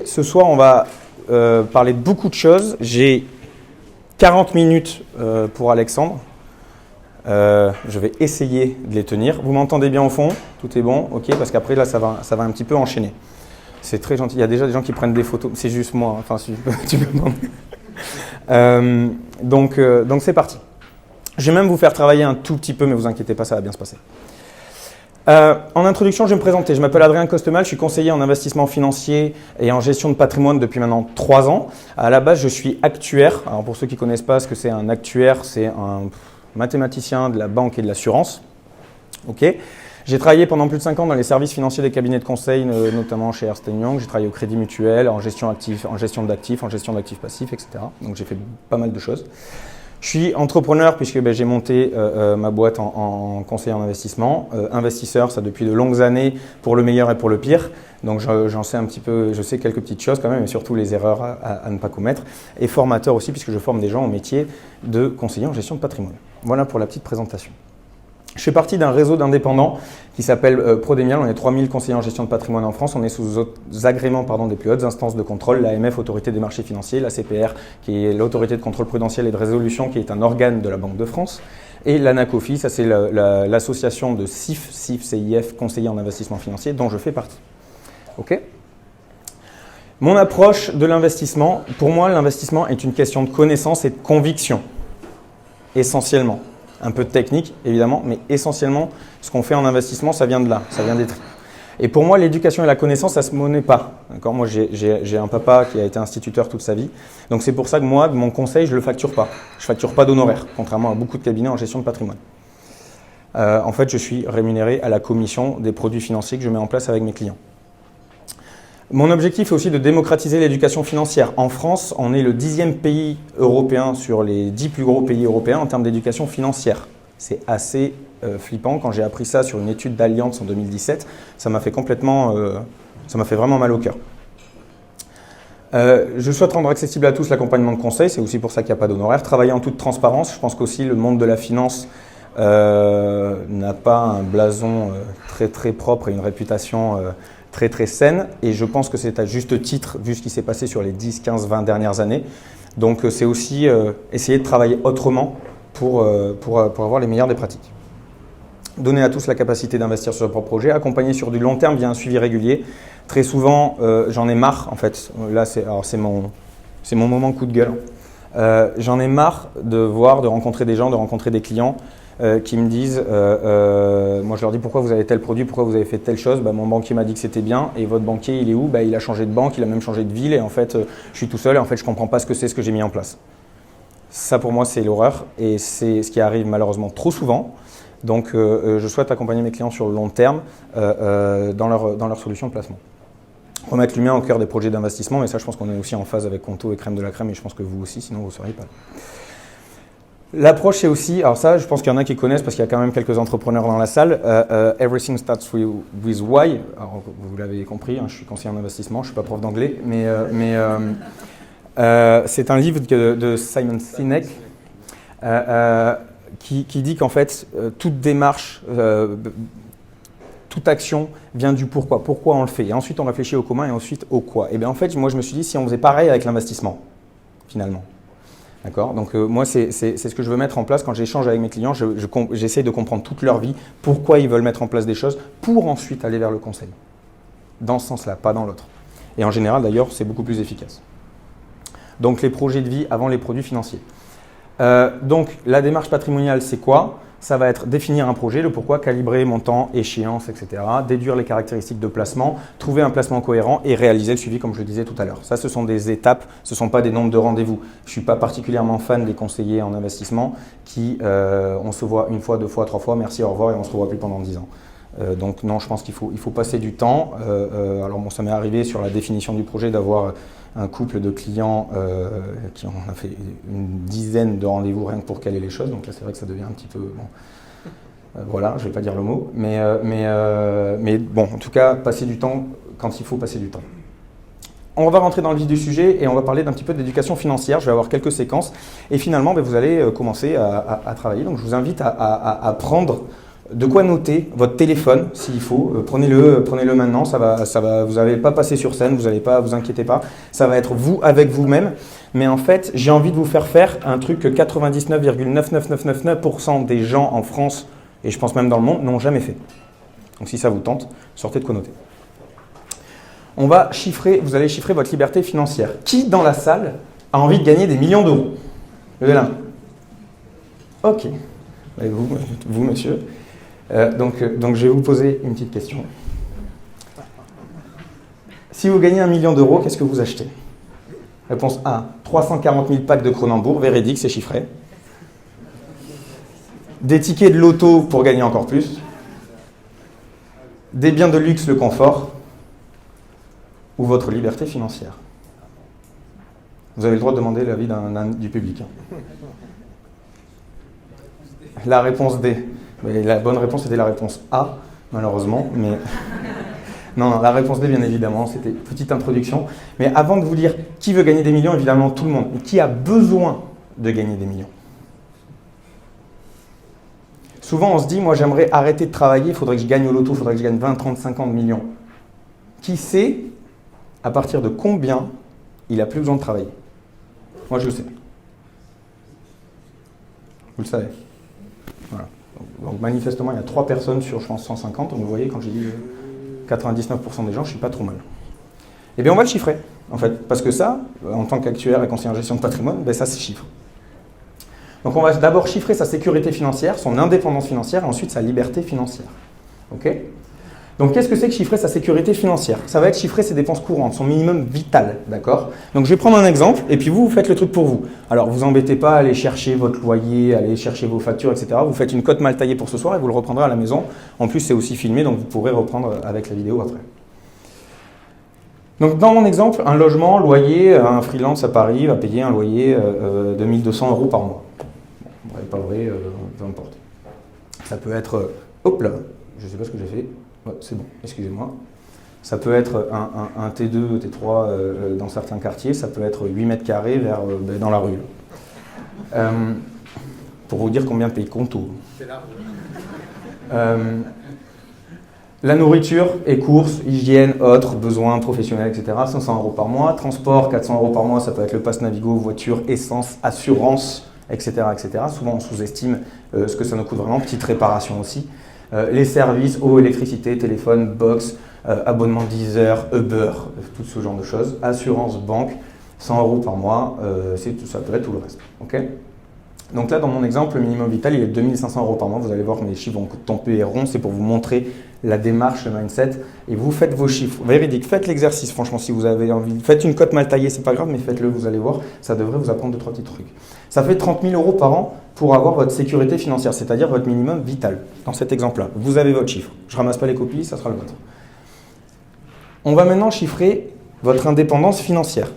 ce soir, on va parler de beaucoup de choses. J'ai 40 minutes pour Alexandre. Je vais essayer de les tenir. Vous m'entendez bien au fond? Tout est bon? Ok, parce qu'après, là, ça va un petit peu enchaîner. C'est très gentil. Il y a déjà des gens qui prennent des photos. C'est juste moi. Hein. Enfin, si tu peux demander. Donc, c'est parti. Je vais même vous faire travailler un tout petit peu, mais vous inquiétez pas, ça va bien se passer. En introduction, je vais me présenter. Je m'appelle Adrien Costemal, je suis conseiller en investissement financier et en gestion de patrimoine depuis maintenant 3 ans. À la base, je suis actuaire. Alors pour ceux qui ne connaissent pas ce que c'est un actuaire, c'est un mathématicien de la banque et de l'assurance. Okay. J'ai travaillé pendant plus de 5 ans dans les services financiers des cabinets de conseil, notamment chez Ernst & Young. J'ai travaillé au Crédit Mutuel, en gestion d'actifs, en gestion d'actifs passifs, etc. Donc j'ai fait pas mal de choses. Je suis entrepreneur puisque j'ai monté ma boîte en conseiller en investissement. Investisseur, ça depuis de longues années pour le meilleur et pour le pire. Donc j'en sais un petit peu, je sais quelques petites choses quand même, et surtout les erreurs à ne pas commettre. Et formateur aussi puisque je forme des gens au métier de conseiller en gestion de patrimoine. Voilà pour la petite présentation. Je fais partie d'un réseau d'indépendants qui s'appelle Prodemial. On est 3000 conseillers en gestion de patrimoine en France. On est sous agrément des plus hautes instances de contrôle, l'AMF, Autorité des marchés financiers, la CPR, qui est l'Autorité de contrôle prudentiel et de résolution, qui est un organe de la Banque de France, et l'ANACOFI, ça c'est l'association de CIF, conseillers en investissement financier, dont je fais partie. Ok ? Mon approche de l'investissement, pour moi, l'investissement est une question de connaissance et de conviction, essentiellement. Un peu de technique, évidemment, mais essentiellement, ce qu'on fait en investissement, ça vient de là, ça vient des tripes. Et pour moi, l'éducation et la connaissance, ça ne se monnaie pas. D'accord ? Moi, j'ai un papa qui a été instituteur toute sa vie. Donc, c'est pour ça que moi, mon conseil, je ne le facture pas. Je ne facture pas d'honoraires, contrairement à beaucoup de cabinets en gestion de patrimoine. En fait, je suis rémunéré à la commission des produits financiers que je mets en place avec mes clients. Mon objectif est aussi de démocratiser l'éducation financière. En France, on est le 10e pays européen sur les 10 plus gros pays européens en termes d'éducation financière. C'est assez flippant. Quand j'ai appris ça sur une étude d'Allianz en 2017, ça m'a fait vraiment mal au cœur. Je souhaite rendre accessible à tous l'accompagnement de conseil. C'est aussi pour ça qu'il n'y a pas d'honoraires. Travailler en toute transparence. Je pense qu'aussi le monde de la finance n'a pas un blason très très propre et une réputation très très saine, et je pense que c'est à juste titre vu ce qui s'est passé sur les 10, 15, 20 dernières années. Donc c'est aussi essayer de travailler autrement pour avoir les meilleures des pratiques. Donner à tous la capacité d'investir sur leur propre projet, accompagner sur du long terme via un suivi régulier. Très souvent, j'en ai marre en fait, là c'est mon moment coup de gueule. J'en ai marre de rencontrer des gens, de rencontrer des clients qui me disent, moi je leur dis pourquoi vous avez tel produit, pourquoi vous avez fait telle chose, mon banquier m'a dit que c'était bien, et votre banquier il est où? Il a changé de banque, il a même changé de ville, et en fait je suis tout seul et en fait je ne comprends pas ce que j'ai mis en place. Ça pour moi c'est l'horreur, et c'est ce qui arrive malheureusement trop souvent. Donc je souhaite accompagner mes clients sur le long terme dans leur solution de placement. Remettre l'humain au cœur des projets d'investissement, et ça je pense qu'on est aussi en phase avec Conto et Crème de la Crème, et je pense que vous aussi, sinon vous ne seriez pas là. L'approche, c'est aussi, alors ça, je pense qu'il y en a qui connaissent parce qu'il y a quand même quelques entrepreneurs dans la salle. Everything starts with why. Alors, vous l'avez compris, je suis conseiller en investissement, je ne suis pas prof d'anglais, mais c'est un livre de Simon Sinek qui dit qu'en fait, toute démarche, toute action vient du pourquoi. Pourquoi on le fait? Et ensuite, on réfléchit au comment et ensuite au quoi. Et bien en fait, moi, je me suis dit, si on faisait pareil avec l'investissement, finalement. D'accord. Donc moi, c'est ce que je veux mettre en place quand j'échange avec mes clients. J'essaye de comprendre toute leur vie, pourquoi ils veulent mettre en place des choses, pour ensuite aller vers le conseil. Dans ce sens-là, pas dans l'autre. Et en général, d'ailleurs, c'est beaucoup plus efficace. Donc les projets de vie avant les produits financiers. Donc la démarche patrimoniale, c'est quoi? Ça va être définir un projet, le pourquoi, calibrer montant, échéance, etc. Déduire les caractéristiques de placement, trouver un placement cohérent et réaliser le suivi comme je le disais tout à l'heure. Ça, ce sont des étapes, ce ne sont pas des nombres de rendez-vous. Je ne suis pas particulièrement fan des conseillers en investissement qui, on se voit une fois, 2 fois, 3 fois, merci, au revoir et on ne se revoit plus pendant 10 ans. Donc non, je pense qu'il faut passer du temps. Alors bon, ça m'est arrivé sur la définition du projet d'avoir un couple de clients qui ont fait une dizaine de rendez-vous rien que pour caler les choses. Donc là, c'est vrai que ça devient un petit peu… Bon, voilà, je ne vais pas dire le mot. Mais bon, en tout cas, passer du temps quand il faut passer du temps. On va rentrer dans le vif du sujet et on va parler d'un petit peu d'éducation financière. Je vais avoir quelques séquences. Et finalement, vous allez commencer à travailler. Donc je vous invite à prendre De quoi noter votre téléphone, s'il faut. Prenez-le maintenant, vous n'allez pas passer sur scène, vous n'allez pas vous inquiétez pas. Ça va être vous avec vous-même. Mais en fait, j'ai envie de vous faire un truc que 99,99999% des gens en France, et je pense même dans le monde, n'ont jamais fait. Donc si ça vous tente, sortez de quoi noter. Vous allez chiffrer votre liberté financière. Qui dans la salle a envie de gagner des millions d'euros? Levez la main. Ok. Et vous, monsieur. Donc, je vais vous poser une petite question. Si vous gagnez 1 million d'euros, qu'est-ce que vous achetez? Réponse A, 340 000 packs de Kronenbourg, véridique, c'est chiffré. Des tickets de loto pour gagner encore plus. Des biens de luxe, le confort. Ou votre liberté financière. Vous avez le droit de demander l'avis du public. La réponse D. Mais la bonne réponse était la réponse A, malheureusement. Mais non, la réponse D, bien évidemment, c'était une petite introduction. Mais avant de vous dire qui veut gagner des millions, évidemment, tout le monde. Mais qui a besoin de gagner des millions? Souvent, on se dit, moi, j'aimerais arrêter de travailler, il faudrait que je gagne au loto, il faudrait que je gagne 20, 30, 50 millions. Qui sait à partir de combien il n'a plus besoin de travailler? Moi, je le sais. Vous le savez. Voilà. Donc manifestement, il y a 3 personnes sur, je pense, 150. Donc vous voyez, quand j'ai dit 99% des gens, je ne suis pas trop mal. Eh bien, on va le chiffrer, en fait. Parce que ça, en tant qu'actuaire et conseiller en gestion de patrimoine, ben ça se chiffre. Donc on va d'abord chiffrer sa sécurité financière, son indépendance financière, et ensuite sa liberté financière. OK ? Donc qu'est-ce que c'est que chiffrer sa sécurité financière? Ça va être chiffrer ses dépenses courantes, son minimum vital, d'accord? Donc je vais prendre un exemple, et puis vous faites le truc pour vous. Alors vous embêtez pas à aller chercher votre loyer, aller chercher vos factures, etc. Vous faites une cote mal taillée pour ce soir et vous le reprendrez à la maison. En plus c'est aussi filmé, donc vous pourrez reprendre avec la vidéo après. Donc dans mon exemple, un logement, loyer, un freelance à Paris va payer un loyer de 1 200 € par mois. Bon, pas vrai, peu importe. Ça peut être, hop là, je sais pas ce que j'ai fait. Ouais, c'est bon, excusez-moi. Ça peut être un T2, T3 dans certains quartiers, ça peut être 8 mètres carrés dans la rue. Pour vous dire combien paye Conto. C'est là. La nourriture et courses, hygiène, autres, besoins professionnels, etc. 500 € par mois. Transport, 400 € par mois, ça peut être le pass Navigo, voiture, essence, assurance, etc. etc. Souvent on sous-estime ce que ça nous coûte vraiment, petite réparation aussi. Les services, eau, électricité, téléphone, box, abonnement Deezer, Uber, tout ce genre de choses. Assurance, banque, 100 € par mois, ça peut être tout le reste. Okay. Donc là, dans mon exemple, le minimum vital, il est de 2500 € par mois. Vous allez voir que mes chiffres vont tomber rond, c'est pour vous montrer la démarche, le mindset. Et vous faites vos chiffres. Véridique, faites l'exercice, franchement, si vous avez envie. Faites une cote mal taillée, c'est pas grave, mais faites-le, vous allez voir. Ça devrait vous apprendre 2-3 petits trucs. Ça fait 30 000 € par an pour avoir votre sécurité financière, c'est-à-dire votre minimum vital. Dans cet exemple-là, vous avez votre chiffre. Je ramasse pas les copies, ça sera le vôtre. On va maintenant chiffrer votre indépendance financière.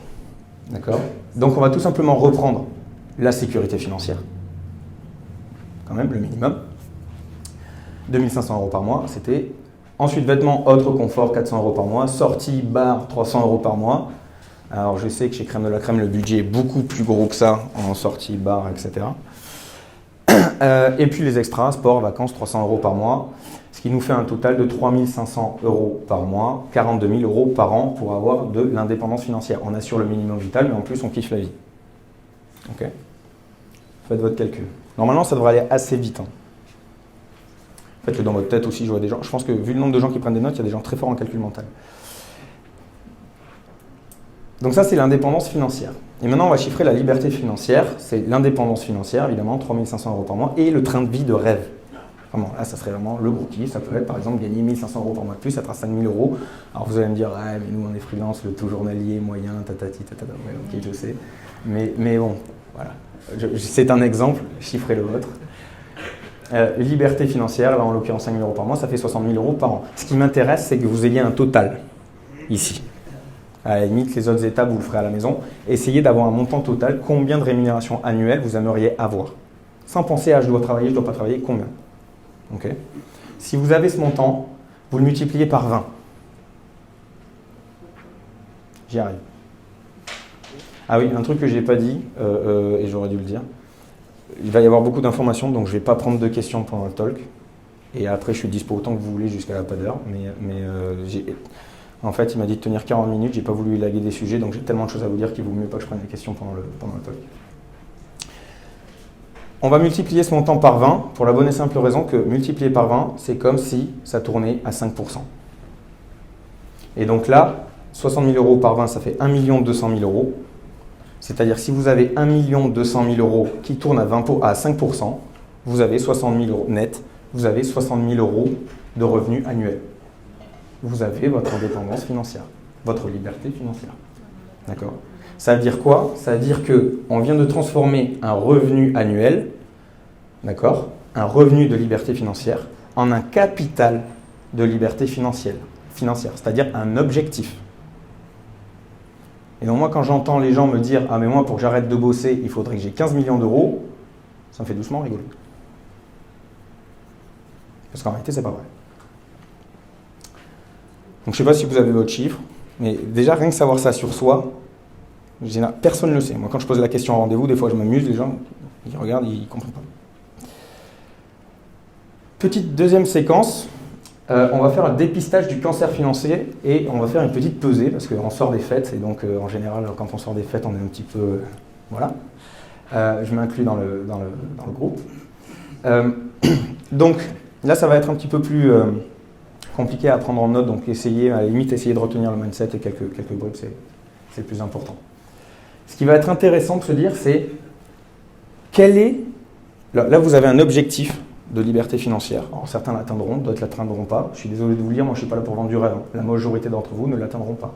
D'accord? Donc, on va tout simplement reprendre la sécurité financière. Quand même, le minimum. 2500 € par mois, c'était. Ensuite, vêtements, autres, confort, 400 € par mois. Sortie, bar, 300 € par mois. Alors, je sais que chez Crème de la Crème, le budget est beaucoup plus gros que ça, en sortie, bar, etc. Et puis les extras, sport, vacances, 300 € par mois. Ce qui nous fait un total de 3500 € par mois, 42 000 € par an pour avoir de l'indépendance financière. On assure le minimum vital, mais en plus, on kiffe la vie. Ok ? Faites votre calcul. Normalement, ça devrait aller assez vite. Hein. Faites-le dans votre tête aussi, je vois des gens. Je pense que vu le nombre de gens qui prennent des notes, il y a des gens très forts en calcul mental. Donc ça, c'est l'indépendance financière. Et maintenant, on va chiffrer la liberté financière. C'est l'indépendance financière, évidemment, 3500 € par mois, et le train de vie de rêve. Vraiment, là, ça serait vraiment le gros kiff. Ça peut être, par exemple, gagner 1500 € par mois de plus, ça fera 5000 €. Alors, vous allez me dire, ouais, mais nous, on est freelance, le taux journalier, moyen, tatati, tatata. Ouais, ok, je sais. Mais bon, voilà. C'est un exemple, chiffrez le vôtre. Liberté financière, là, en l'occurrence, 5000 € par mois, ça fait 60 000 € par an. Ce qui m'intéresse, c'est que vous ayez un total, ici. À la limite, les autres étapes, vous le ferez à la maison. Essayez d'avoir un montant total. Combien de rémunération annuelle vous aimeriez avoir? Sans penser à je dois travailler, je ne dois pas travailler, combien? Okay. Si vous avez ce montant, vous le multipliez par 20. J'y arrive. Ah oui, un truc que je n'ai pas dit, et j'aurais dû le dire. Il va y avoir beaucoup d'informations, donc je ne vais pas prendre de questions pendant le talk. Et après, je suis dispo autant que vous voulez jusqu'à la pas d'heure. En fait, il m'a dit de tenir 40 minutes. J'ai pas voulu élaguer des sujets, donc j'ai tellement de choses à vous dire qu'il vaut mieux pas que je prenne des questions pendant le talk. On va multiplier ce montant par 20 pour la bonne et simple raison que multiplier par 20, c'est comme si ça tournait à 5%. Et donc là, 60 000 euros par 20, ça fait 1 200 000 euros. C'est-à-dire si vous avez 1 200 000 euros qui tournent à 5%, vous avez 60 000 euros net, vous avez 60 000 euros de revenus annuels. Vous avez votre indépendance financière, votre liberté financière. D'accord ? Ça veut dire quoi ? Ça veut dire qu'on vient de transformer un revenu annuel, d'accord, un revenu de liberté financière, en un capital de liberté financière, c'est-à-dire un objectif. Et donc moi, quand j'entends les gens me dire « Ah mais moi, pour que j'arrête de bosser, il faudrait que j'ai 15 millions d'euros », ça me fait doucement rigoler. Parce qu'en réalité, c'est pas vrai. Donc je ne sais pas si vous avez votre chiffre, mais déjà, rien que savoir ça sur soi, personne ne le sait. Moi, quand je pose la question en rendez-vous, des fois, je m'amuse, les gens, ils regardent, ils ne comprennent pas. Petite deuxième séquence, on va faire un dépistage du cancer financier et on va faire une petite pesée, parce qu'on sort des fêtes, et donc en général, quand on sort des fêtes, on est un petit peu... voilà. Je m'inclus dans le groupe. Donc, là, ça va être un petit peu plus compliqué à prendre en note, donc à la limite, essayer de retenir le mindset et quelques bribes, c'est le plus important. Ce qui va être intéressant de se dire, c'est quel est... Là, vous avez un objectif de liberté financière. Alors, certains l'atteindront, d'autres ne l'atteindront pas. Je suis désolé de vous le dire, moi, je ne suis pas là pour vendre du rêve. La majorité d'entre vous ne l'atteindront pas.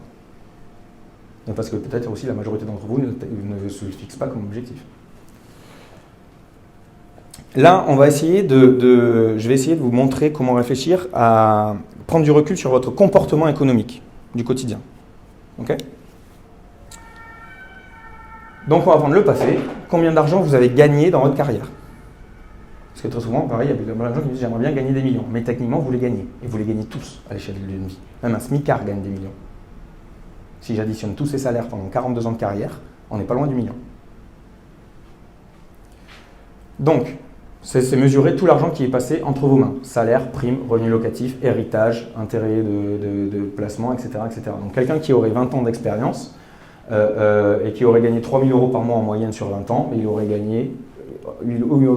Parce que peut-être aussi la majorité d'entre vous ne se fixe pas comme objectif. Là, je vais essayer de vous montrer comment réfléchir à prendre du recul sur votre comportement économique du quotidien. Ok ? Donc, on va prendre le passé. Combien d'argent vous avez gagné dans votre carrière ? Parce que très souvent, pareil, il y a plein de gens qui me disent « j'aimerais bien gagner des millions ». Mais techniquement, vous les gagnez. Et vous les gagnez tous à l'échelle d'une vie. Même un smicard gagne des millions. Si j'additionne tous ces salaires pendant 42 ans de carrière, on n'est pas loin du million. Donc, c'est mesurer tout l'argent qui est passé entre vos mains. Salaire, prime, revenu locatif, héritage, intérêt de placement, etc., etc. Donc, quelqu'un qui aurait 20 ans d'expérience et qui aurait gagné 3 000 euros par mois en moyenne sur 20 ans, il aurait gagné,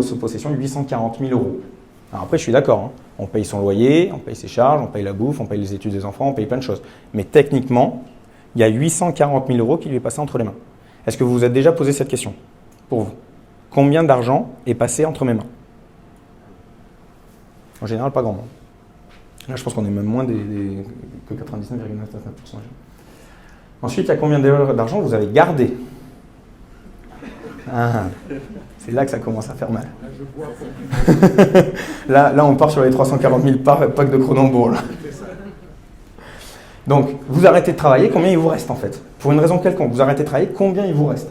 sous possession, 840 000 euros. Alors après, je suis d'accord, hein. On paye son loyer, on paye ses charges, on paye la bouffe, on paye les études des enfants, on paye plein de choses. Mais techniquement, il y a 840 000 euros qui lui est passé entre les mains. Est-ce que vous vous êtes déjà posé cette question pour vous ? Combien d'argent est passé entre mes mains ? En général, pas grand monde. Là, je pense qu'on est même moins que 99,99%. Ensuite, il y a combien d'argent vous avez gardé ? C'est là que ça commence à faire mal. Là, on part sur les 340 000 packs de Cronenbourg. Donc, vous arrêtez de travailler, combien il vous reste en fait ? Pour une raison quelconque, vous arrêtez de travailler, combien il vous reste ?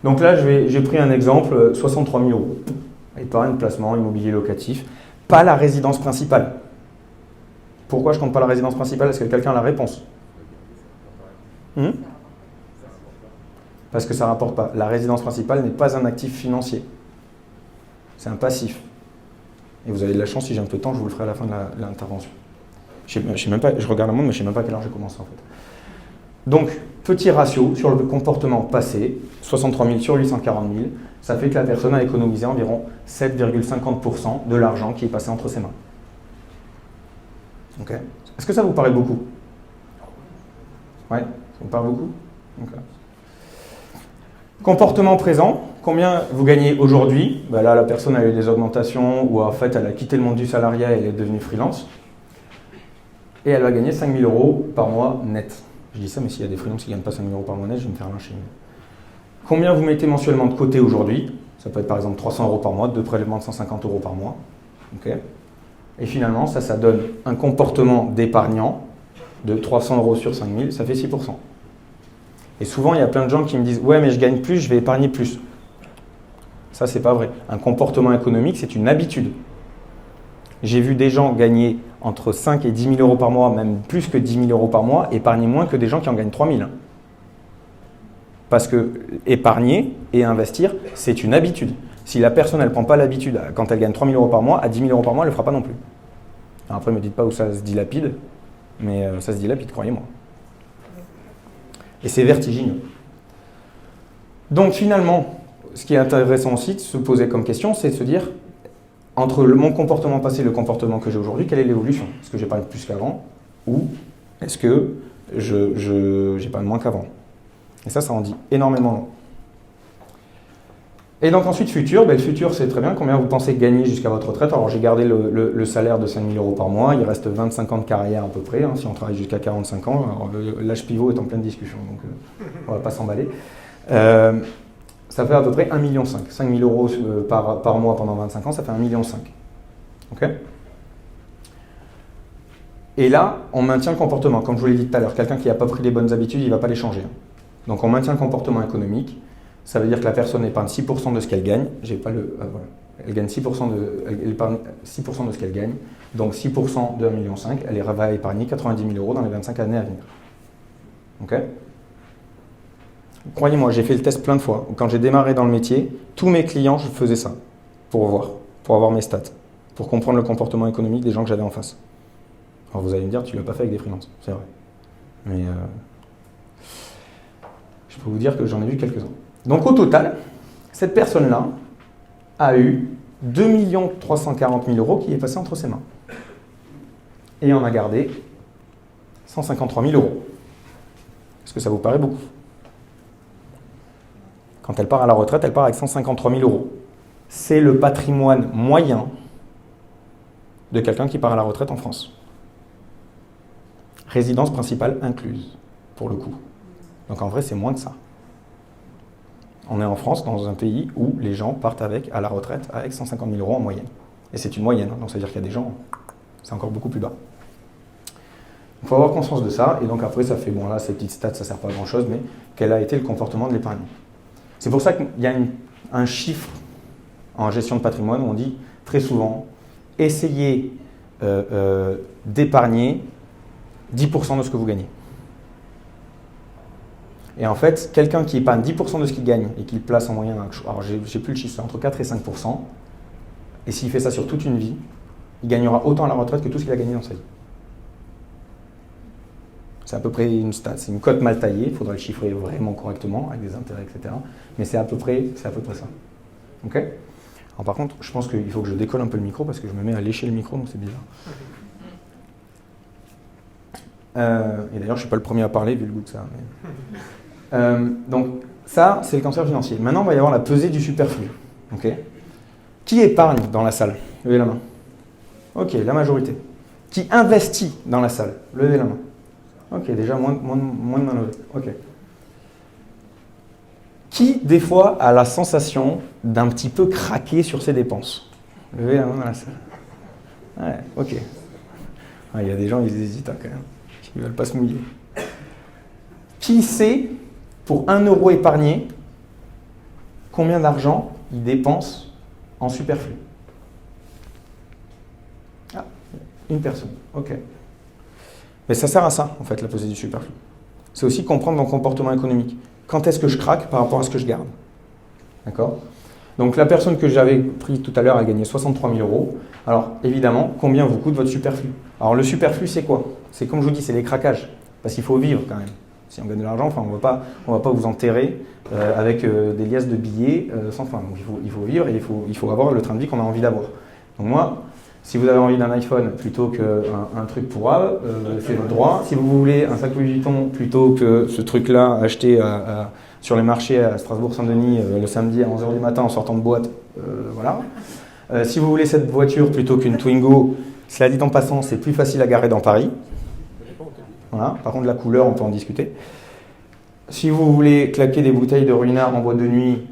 Donc là, j'ai pris un exemple, 63 000 euros. Épargne, placement, immobilier locatif, pas la résidence principale. Pourquoi je ne compte pas la résidence principale ? Est-ce que quelqu'un a la réponse ? Parce que ça ne rapporte pas. La résidence principale n'est pas un actif financier. C'est un passif. Et vous avez de la chance, si j'ai un peu de temps, je vous le ferai à la fin de l'intervention. Je regarde le monde, mais je ne sais même pas à quelle heure j'ai commencé en fait. Donc, petit ratio sur le comportement passé, 63 000 sur 840 000, ça fait que la personne a économisé environ 7,50% de l'argent qui est passé entre ses mains. Ok. Est-ce que ça vous paraît beaucoup ? Ouais, ça vous paraît beaucoup ? Okay. Comportement présent, combien vous gagnez aujourd'hui ? Là, la personne a eu des augmentations ou en fait, elle a quitté le monde du salariat et elle est devenue freelance. Et elle va gagner 5 000 euros par mois net. Je dis ça, mais s'il y a des freelances qui ne gagnent pas 5 000 euros par mois net, je vais me faire lyncher. Combien vous mettez mensuellement de côté aujourd'hui ? Ça peut être par exemple 300 euros par mois, 2 prélèvements de 150 euros par mois. Okay. Et finalement, ça donne un comportement d'épargnant de 300 euros sur 5 000, ça fait 6%. Et souvent, il y a plein de gens qui me disent « ouais, mais je gagne plus, je vais épargner plus ». Ça, c'est pas vrai. Un comportement économique, c'est une habitude. J'ai vu des gens gagner entre 5 et 10 000 euros par mois, même plus que 10 000 euros par mois, épargner moins que des gens qui en gagnent 3 000. Parce que épargner et investir, c'est une habitude. Si la personne, elle ne prend pas l'habitude, quand elle gagne 3 000 € par mois, à 10 000 € par mois, elle ne le fera pas non plus. Alors après, ne me dites pas où ça se dilapide, mais ça se dilapide, croyez-moi. Et c'est vertigineux. Donc finalement, ce qui est intéressant aussi de se poser comme question, c'est de se dire, entre mon comportement passé et le comportement que j'ai aujourd'hui, quelle est l'évolution? Est-ce que j'épargne plus qu'avant? Ou est-ce que j'épargne moins qu'avant? Et ça en dit énormément. Et donc ensuite, futur, le futur, c'est très bien. Combien vous pensez gagner jusqu'à votre retraite? Alors j'ai gardé le salaire de 5 000 € par mois. Il reste 25 ans de carrière à peu près, hein, si on travaille jusqu'à 45 ans. Alors l'âge pivot est en pleine discussion, donc on ne va pas s'emballer. Ça fait à peu près 1,5 million. 5 000 € par mois pendant 25 ans, ça fait 1,5 million. Ok? Et là, on maintient le comportement. Comme je vous l'ai dit tout à l'heure, quelqu'un qui n'a pas pris les bonnes habitudes, il ne va pas les changer. Donc on maintient le comportement économique. Ça veut dire que la personne épargne 6% de ce qu'elle gagne. J'ai pas le, voilà. Elle gagne 6% elle épargne 6% de ce qu'elle gagne. Donc 6% de 1,5 million, elle va épargner 90 000 € dans les 25 années à venir. Ok? Croyez-moi, j'ai fait le test plein de fois. Quand j'ai démarré dans le métier, tous mes clients, je faisais ça pour voir, pour avoir mes stats, pour comprendre le comportement économique des gens que j'avais en face. Alors vous allez me dire, tu ne l'as pas fait avec des freelances, c'est vrai. Mais je peux vous dire que j'en ai vu quelques-uns. Donc au total, cette personne-là a eu 2 340 000 € qui est passé entre ses mains. Et en a gardé 153 000 €. Est-ce que ça vous paraît beaucoup? Quand elle part à la retraite, elle part avec 153 000 €. C'est le patrimoine moyen de quelqu'un qui part à la retraite en France. Résidence principale incluse, pour le coup. Donc en vrai, c'est moins que ça. On est en France, dans un pays où les gens partent à la retraite avec 150 000 € en moyenne. Et c'est une moyenne, donc ça veut dire qu'il y a des gens, c'est encore beaucoup plus bas. Il faut avoir conscience de ça, et donc après ça fait, bon là, ces petites stats, ça ne sert pas à grand chose, mais quel a été le comportement de l'épargne. C'est pour ça qu'il y a un chiffre en gestion de patrimoine où on dit très souvent, essayez d'épargner 10% de ce que vous gagnez. Et en fait, quelqu'un qui épargne 10% de ce qu'il gagne et qui le place en moyenne, alors j'ai plus le chiffre, c'est entre 4 et 5%, et s'il fait ça sur toute une vie, il gagnera autant à la retraite que tout ce qu'il a gagné dans sa vie. C'est à peu près une stat, c'est une cote mal taillée, il faudra le chiffrer vraiment correctement, avec des intérêts, etc. Mais c'est à peu près ça. Ok? Alors par contre, je pense qu'il faut que je décolle un peu le micro parce que je me mets à lécher le micro, donc c'est bizarre. Et d'ailleurs, je ne suis pas le premier à parler vu le goût de ça. Mais... donc ça, c'est le cancer financier. Maintenant, il va y avoir la pesée du superflu. Okay. Qui épargne dans la salle? Levez la main. Ok, la majorité. Qui investit dans la salle? Levez la main. Ok, déjà moins de mains levées. Ok. Qui, des fois, a la sensation d'un petit peu craquer sur ses dépenses? Levez la main dans la salle. Ouais, ok. Il y a des gens, ils hésitent quand même. Ils ne veulent pas se mouiller. Qui sait, pour 1 € épargné, combien d'argent il dépense en superflu? Ah, une personne. Ok. Mais ça sert à ça, en fait, la pesée du superflu. C'est aussi comprendre mon comportement économique. Quand est-ce que je craque par rapport à ce que je garde? D'accord? Donc, la personne que j'avais pris tout à l'heure a gagné 63 000 €. Alors, évidemment, combien vous coûte votre superflu? Alors, le superflu, c'est quoi? C'est comme je vous dis, c'est les craquages. Parce qu'il faut vivre quand même. Si on gagne de l'argent, enfin, on va pas vous enterrer avec des liasses de billets sans fin. Donc, il faut vivre et il faut avoir le train de vie qu'on a envie d'avoir. Donc, moi, si vous avez envie d'un iPhone plutôt qu'un truc pourrave, c'est votre droit. Si vous voulez un sac Louis Vuitton plutôt que ce truc-là acheté sur les marchés à Strasbourg-Saint-Denis le samedi à 11h du matin en sortant de boîte, voilà. Si vous voulez cette voiture plutôt qu'une Twingo, cela dit en passant, c'est plus facile à garer dans Paris. Voilà. Par contre, la couleur, on peut en discuter. Si vous voulez claquer des bouteilles de ruinard en boîte de nuit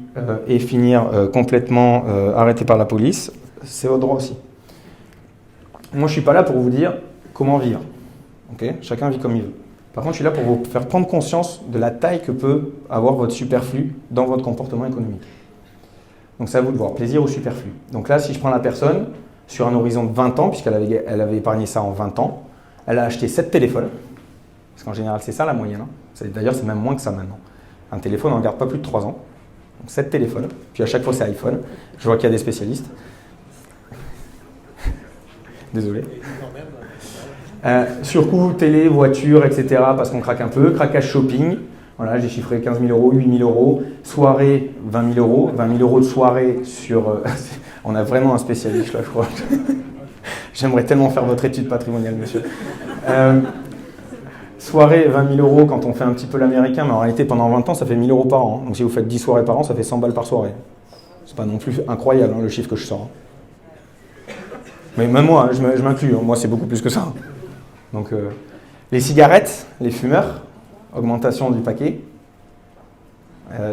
et finir complètement arrêté par la police, c'est votre droit aussi. Moi, je ne suis pas là pour vous dire comment vivre. Okay? Chacun vit comme il veut. Par contre, je suis là pour vous faire prendre conscience de la taille que peut avoir votre superflu dans votre comportement économique. Donc, c'est à vous de voir, plaisir ou superflu. Donc là, si je prends la personne sur un horizon de 20 ans, puisqu'elle avait épargné ça en 20 ans, elle a acheté 7 téléphones. Parce qu'en général, c'est ça la moyenne. Hein. D'ailleurs, c'est même moins que ça maintenant. Un téléphone, on ne garde pas plus de 3 ans. Donc 7 téléphones, puis à chaque fois c'est iPhone. Je vois qu'il y a des spécialistes. Désolé. Surcoût, télé, voiture, etc. parce qu'on craque un peu. Craquage shopping. Voilà, j'ai chiffré 15 000 euros, 8 000 euros. Soirée, 20 000 euros. 20 000 euros de soirée sur... on a vraiment un spécialiste là, je crois. J'aimerais tellement faire votre étude patrimoniale, monsieur. Soirée, 20 000 euros quand on fait un petit peu l'américain, mais en réalité, pendant 20 ans, ça fait 1 000 euros par an. Donc si vous faites 10 soirées par an, ça fait 100 balles par soirée. C'est pas non plus incroyable, le chiffre que je sors. Mais même moi, je m'inclus. Moi, c'est beaucoup plus que ça. Donc, les cigarettes, les fumeurs, augmentation du paquet.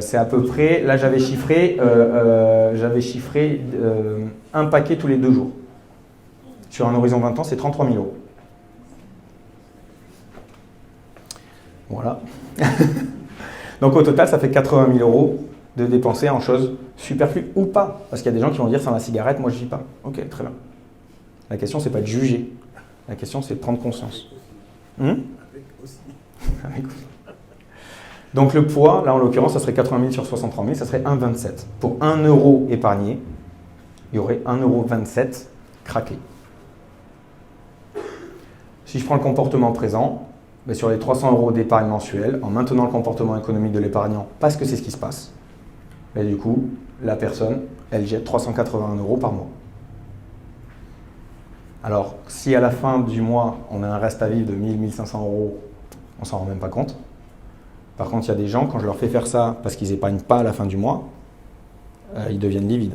C'est à peu près, là j'avais chiffré un paquet tous les 2 jours. Sur un horizon 20 ans, c'est 33 000 euros. Voilà. Donc au total, ça fait 80 000 euros de dépenser en choses superflues ou pas. Parce qu'il y a des gens qui vont dire sans la cigarette, moi je vis pas. Ok, très bien. La question, c'est pas de juger. La question, c'est de prendre conscience. Donc le poids, là en l'occurrence, ça serait 80 000 sur 63 000, ça serait 1,27. Pour 1 euro épargné, il y aurait 1,27 € craqué. Si je prends le comportement présent, ben sur les 300 euros d'épargne mensuelle, en maintenant le comportement économique de l'épargnant, parce que c'est ce qui se passe, ben du coup, la personne, elle jette 381 euros par mois. Alors, si à la fin du mois, on a un reste à vivre de 1 1500 euros, on s'en rend même pas compte. Par contre, il y a des gens, quand je leur fais faire ça parce qu'ils n'épargnent pas à la fin du mois, ils deviennent livides.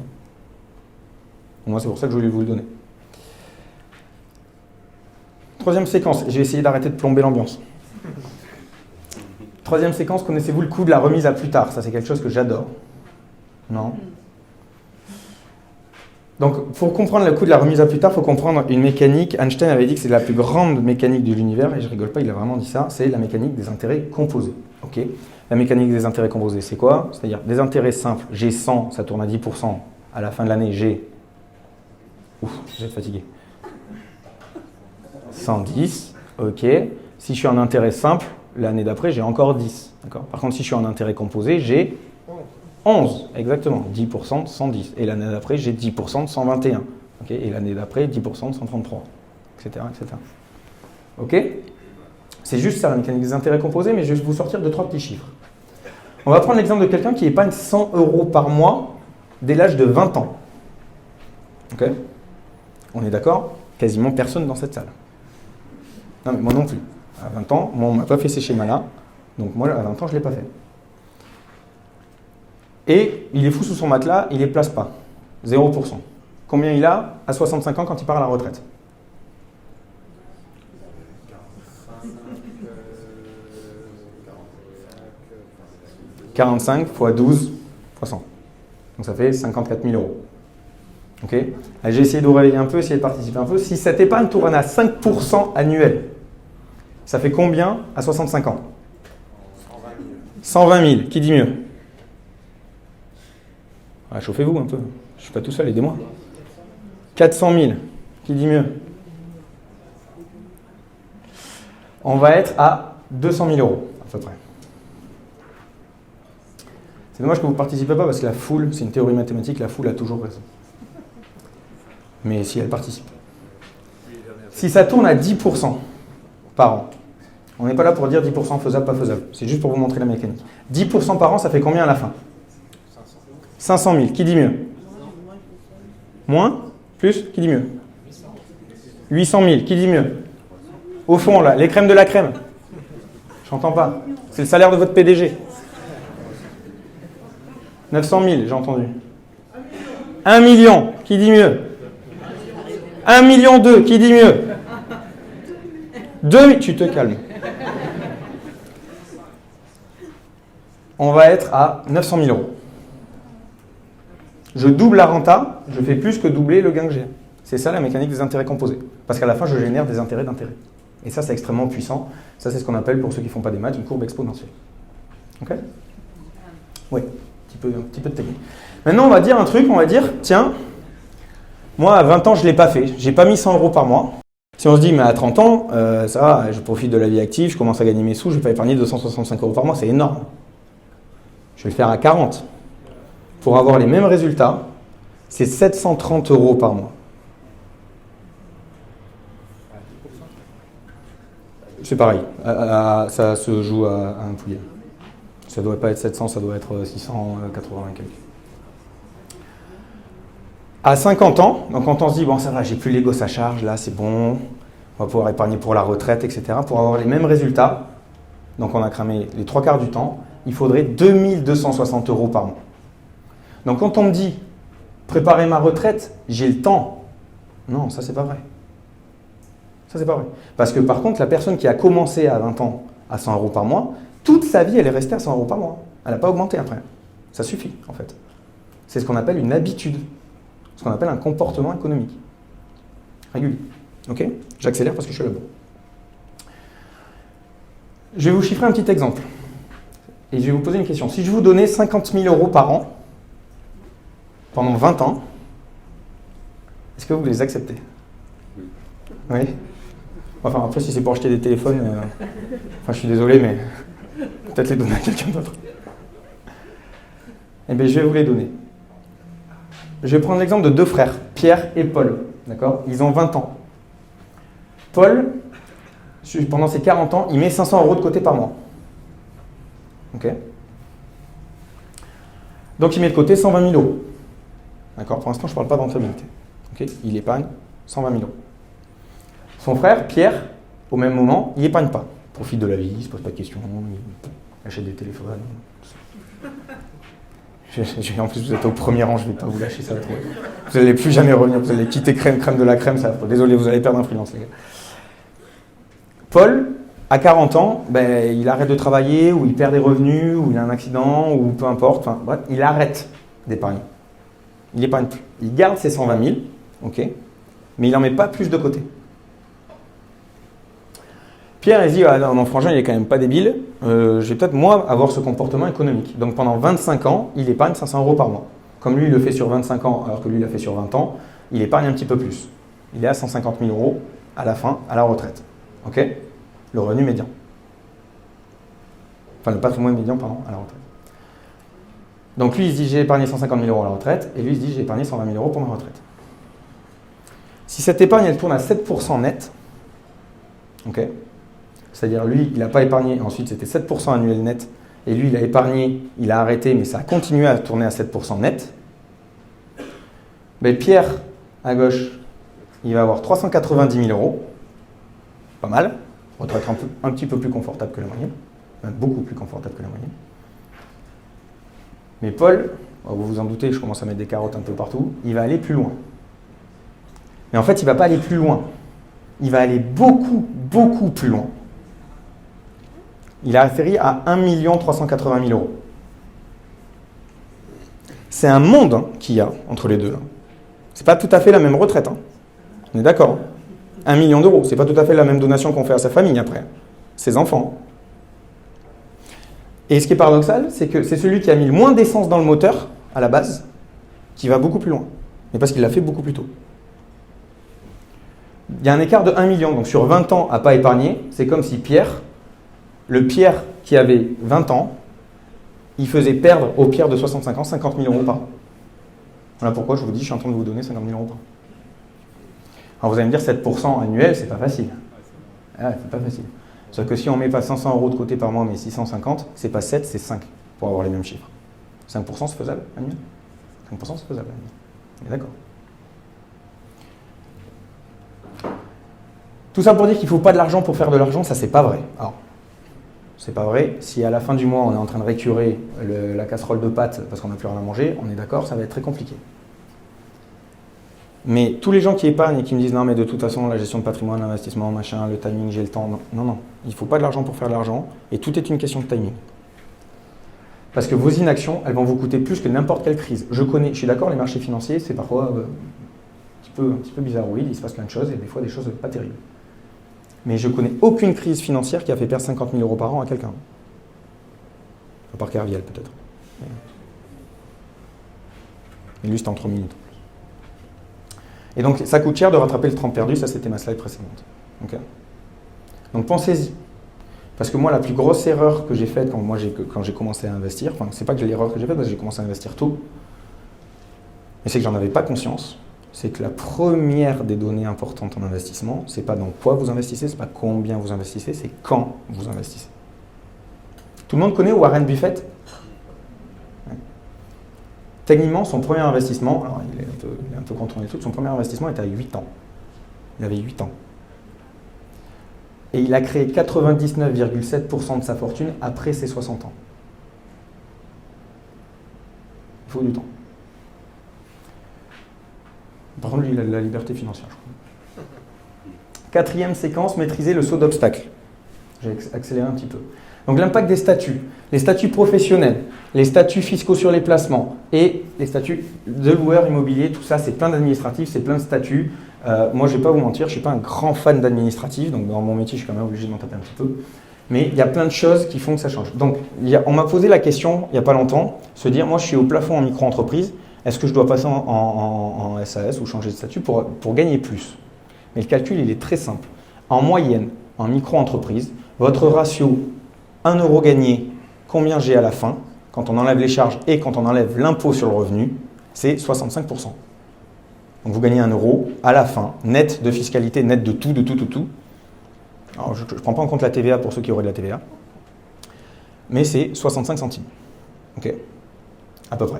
Moi, c'est pour ça que je voulais vous le donner. Troisième séquence, j'ai essayé d'arrêter de plomber l'ambiance. Troisième séquence, connaissez-vous le coup de la remise à plus tard? Ça, c'est quelque chose que j'adore. Non? Donc, pour comprendre le coup de la remise à plus tard, il faut comprendre une mécanique. Einstein avait dit que c'est la plus grande mécanique de l'univers, et je rigole pas, il a vraiment dit ça, c'est la mécanique des intérêts composés. Okay. La mécanique des intérêts composés, c'est quoi? C'est-à-dire des intérêts simples, j'ai 100, ça tourne à 10%, à la fin de l'année, j'ai... Ouf, je vais être fatigué. 110, ok. Si je suis en intérêt simple, l'année d'après, j'ai encore 10. Par contre, si je suis en intérêt composé, j'ai 11, exactement. 10% de 110. Et l'année d'après, j'ai 10% de 121. Okay. Et l'année d'après, 10% de 133, etc. etc. Ok? C'est juste ça, la mécanique des intérêts composés, mais je vais vous sortir 2-3 petits chiffres. On va prendre l'exemple de quelqu'un qui épargne 100 euros par mois dès l'âge de 20 ans. Ok? On est d'accord? Quasiment personne dans cette salle. Non, mais moi non plus. À 20 ans, moi, on ne m'a pas fait ces schémas-là. Donc moi, à 20 ans, je ne l'ai pas fait. Et il est fou sous son matelas, il ne les place pas. 0%. Combien il a à 65 ans quand il part à la retraite? 45 fois 12 fois 100. Donc ça fait 54 000 euros. Ok. J'ai essayé de vous réveiller un peu, essayer de participer un peu. Si cette épargne tourne à 5% annuel, ça fait combien à 65 ans? 120 000. Qui dit mieux? Ah, chauffez-vous un peu. Je ne suis pas tout seul, aidez-moi. 400 000. Qui dit mieux? On va être à 200 000 euros, à peu près. C'est dommage que vous ne participez pas parce que la foule, c'est une théorie mathématique, la foule a toujours raison. Mais si elle participe. Si ça tourne à 10% par an, on n'est pas là pour dire 10% faisable, pas faisable. C'est juste pour vous montrer la mécanique. 10% par an, ça fait combien à la fin? 500 000. Qui dit mieux? Moins? Plus? Qui dit mieux? 800 000. Qui dit mieux? Au fond, là, les crèmes de la crème. J'entends pas. C'est le salaire de votre PDG. 900 000, j'ai entendu. 1 million. Qui dit mieux? 1 million 2. Qui dit mieux? 2. Tu te calmes. On va être à 900 000 euros. Je double la renta, je fais plus que doubler le gain que j'ai. C'est ça la mécanique des intérêts composés. Parce qu'à la fin, je génère des intérêts d'intérêt. Et ça, c'est extrêmement puissant. Ça, c'est ce qu'on appelle, pour ceux qui ne font pas des maths, une courbe exponentielle. Ok? Oui, un petit peu de technique. Maintenant, on va dire un truc, on va dire, tiens, moi, à 20 ans, je ne l'ai pas fait. Je n'ai pas mis 100 euros par mois. Si on se dit, mais à 30 ans, ça va, je profite de la vie active, je commence à gagner mes sous, je ne vais pas épargner 265 euros par mois, c'est énorme. Je vais le faire à 40. pour avoir les mêmes résultats, c'est 730 € par mois. C'est pareil, ça se joue à un poulet. Ça ne doit pas être 700, ça doit être 680 et quelques. À 50 ans, donc quand on se dit, bon ça va, j'ai plus les gosses à charge, là c'est bon, on va pouvoir épargner pour la retraite, etc. Pour avoir les mêmes résultats, donc on a cramé les 3/4 du temps, il faudrait 2260 € par mois. Donc quand on me dit, préparer ma retraite, j'ai le temps. Non, ça c'est pas vrai. Ça c'est pas vrai. Parce que par contre, la personne qui a commencé à 20 ans à 100 € par mois, toute sa vie elle est restée à 100 € par mois. Elle n'a pas augmenté après. Ça suffit en fait. C'est ce qu'on appelle une habitude. Ce qu'on appelle un comportement économique. Régulier. Ok? J'accélère parce que je suis là-bas. Je vais vous chiffrer un petit exemple. Et je vais vous poser une question. Si je vous donnais 50 000 € par an, pendant 20 ans, est-ce que vous les acceptez? Oui. Enfin, après, si c'est pour acheter des téléphones, enfin, je suis désolé, mais peut-être les donner à quelqu'un d'autre. Eh bien, je vais vous les donner. Je vais prendre l'exemple de 2 frères, Pierre et Paul. D'accord? Ils ont 20 ans. Paul, pendant ses 40 ans, il met 500 € de côté par mois. Ok? Donc, il met de côté 120 000 €. D'accord? Pour l'instant, je ne parle pas de rentabilité. Okay? Il épargne 120 000 €. Son frère, Pierre, au même moment, il n'épargne pas. Il profite de la vie, il ne se pose pas de questions, il achète des téléphones. En plus, vous êtes au premier rang, je ne vais pas vous lâcher, ça va trop. Vous n'allez plus jamais revenir, vous allez quitter crème de la crème, ça va. Désolé, vous allez perdre influence, les gars. Paul, à 40 ans, il arrête de travailler, ou il perd des revenus, ou il a un accident, ou peu importe. Enfin, bref, il arrête d'épargner. Il n'épargne plus. Il garde ses 120 000, ok, mais il n'en met pas plus de côté. Pierre, il dit, mon frangin, il est quand même pas débile, je vais peut-être, moi, avoir ce comportement économique. Donc, pendant 25 ans, il épargne 500 € par mois. Comme lui, il le fait sur 25 ans, alors que lui, il l'a fait sur 20 ans, il épargne un petit peu plus. Il est à 150 000 € à la fin, à la retraite. Ok? Le revenu médian. Enfin, le patrimoine médian, pardon, à la retraite. Donc, lui, il se dit, j'ai épargné 150 000 € à la retraite, et lui, il se dit, j'ai épargné 120 000 € pour ma retraite. Si cette épargne, elle tourne à 7% net, ok? C'est-à-dire, lui, il n'a pas épargné, ensuite c'était 7% annuel net, et lui, il a épargné, il a arrêté, mais ça a continué à tourner à 7% net. Mais Pierre, à gauche, il va avoir 390 000 €, pas mal, retraite un petit peu plus confortable que la moyenne, même beaucoup plus confortable que la moyenne. Mais Paul, vous vous en doutez, je commence à mettre des carottes un peu partout, il va aller plus loin. Mais en fait, il ne va pas aller plus loin, il va aller beaucoup, beaucoup plus loin. Il a atterri à 1 380 000 €. C'est un monde qu'il y a entre les deux. Ce n'est pas tout à fait la même retraite. On est d'accord. 1 million d'euros, ce n'est pas tout à fait la même donation qu'on fait à sa famille après, ses enfants. Et ce qui est paradoxal, c'est que c'est celui qui a mis le moins d'essence dans le moteur, à la base, qui va beaucoup plus loin. Mais parce qu'il l'a fait beaucoup plus tôt. Il y a un écart de 1 million. Donc sur 20 ans à ne pas épargner, c'est comme si le Pierre qui avait 20 ans, il faisait perdre au Pierre de 65 ans 50 000 € par an. Voilà pourquoi je vous dis, je suis en train de vous donner 50 000 € par an. Alors vous allez me dire, 7% annuel, c'est pas facile. C'est pas facile. Sauf que si on met pas 500 € de côté par mois, mais 650, c'est pas 7, c'est 5 pour avoir les mêmes chiffres. 5% c'est faisable annuel. 5% c'est faisable annuel. On est d'accord. Tout ça pour dire qu'il ne faut pas de l'argent pour faire de l'argent, ça c'est pas vrai. Alors, c'est pas vrai. Si à la fin du mois, on est en train de récurer la casserole de pâtes parce qu'on n'a plus rien à manger, on est d'accord, ça va être très compliqué. Mais tous les gens qui épargnent et qui me disent « Non, mais de toute façon, la gestion de patrimoine, l'investissement, machin, le timing, j'ai le temps. » Non, non. Il ne faut pas de l'argent pour faire de l'argent et tout est une question de timing. Parce que vos inactions, elles vont vous coûter plus que n'importe quelle crise. Je suis d'accord, les marchés financiers, c'est parfois un petit peu bizarroïde, il se passe plein de choses et des fois des choses pas terribles. Mais je ne connais aucune crise financière qui a fait perdre 50 000 € par an à quelqu'un. À part Kerviel, peut-être. Mais lui, c'était en 3 minutes. Et donc, ça coûte cher de rattraper le temps perdu. Ça, c'était ma slide précédente. Okay. Donc, pensez-y. Parce que moi, la plus grosse erreur que j'ai faite quand j'ai commencé à investir, enfin, c'est pas que j'ai l'erreur que j'ai faite, parce que j'ai commencé à investir tôt, mais c'est que j'en avais pas conscience. C'est que la première des données importantes en investissement, c'est pas dans quoi vous investissez, c'est pas combien vous investissez, c'est quand vous investissez. Tout le monde connaît Warren Buffett? Ouais. Techniquement, son premier investissement, alors il est un peu contourné le truc, son premier investissement était à 8 ans. Il avait 8 ans. Et il a créé 99,7% de sa fortune après ses 60 ans. Il faut du temps. Par contre, lui, il a de la liberté financière, je crois. Quatrième séquence, maîtriser le saut d'obstacle. J'ai accéléré un petit peu. Donc l'impact des statuts, les statuts professionnels, les statuts fiscaux sur les placements et les statuts de loueurs immobiliers, tout ça, c'est plein d'administratifs, c'est plein de statuts. Moi, je ne vais pas vous mentir, je ne suis pas un grand fan d'administratif, donc dans mon métier, je suis quand même obligé de m'en taper un petit peu. Mais il y a plein de choses qui font que ça change. Donc, on m'a posé la question il n'y a pas longtemps, se dire, moi, je suis au plafond en micro-entreprise, est-ce que je dois passer en SAS ou changer de statut pour gagner plus? Mais le calcul, il est très simple. En moyenne, en micro-entreprise, votre ratio 1 euro gagné, combien j'ai à la fin, quand on enlève les charges et quand on enlève l'impôt sur le revenu, c'est 65%. Donc vous gagnez 1 euro à la fin, net de fiscalité, net de tout. Alors je ne prends pas en compte la TVA pour ceux qui auraient de la TVA, mais c'est 65 centimes. Ok, à peu près.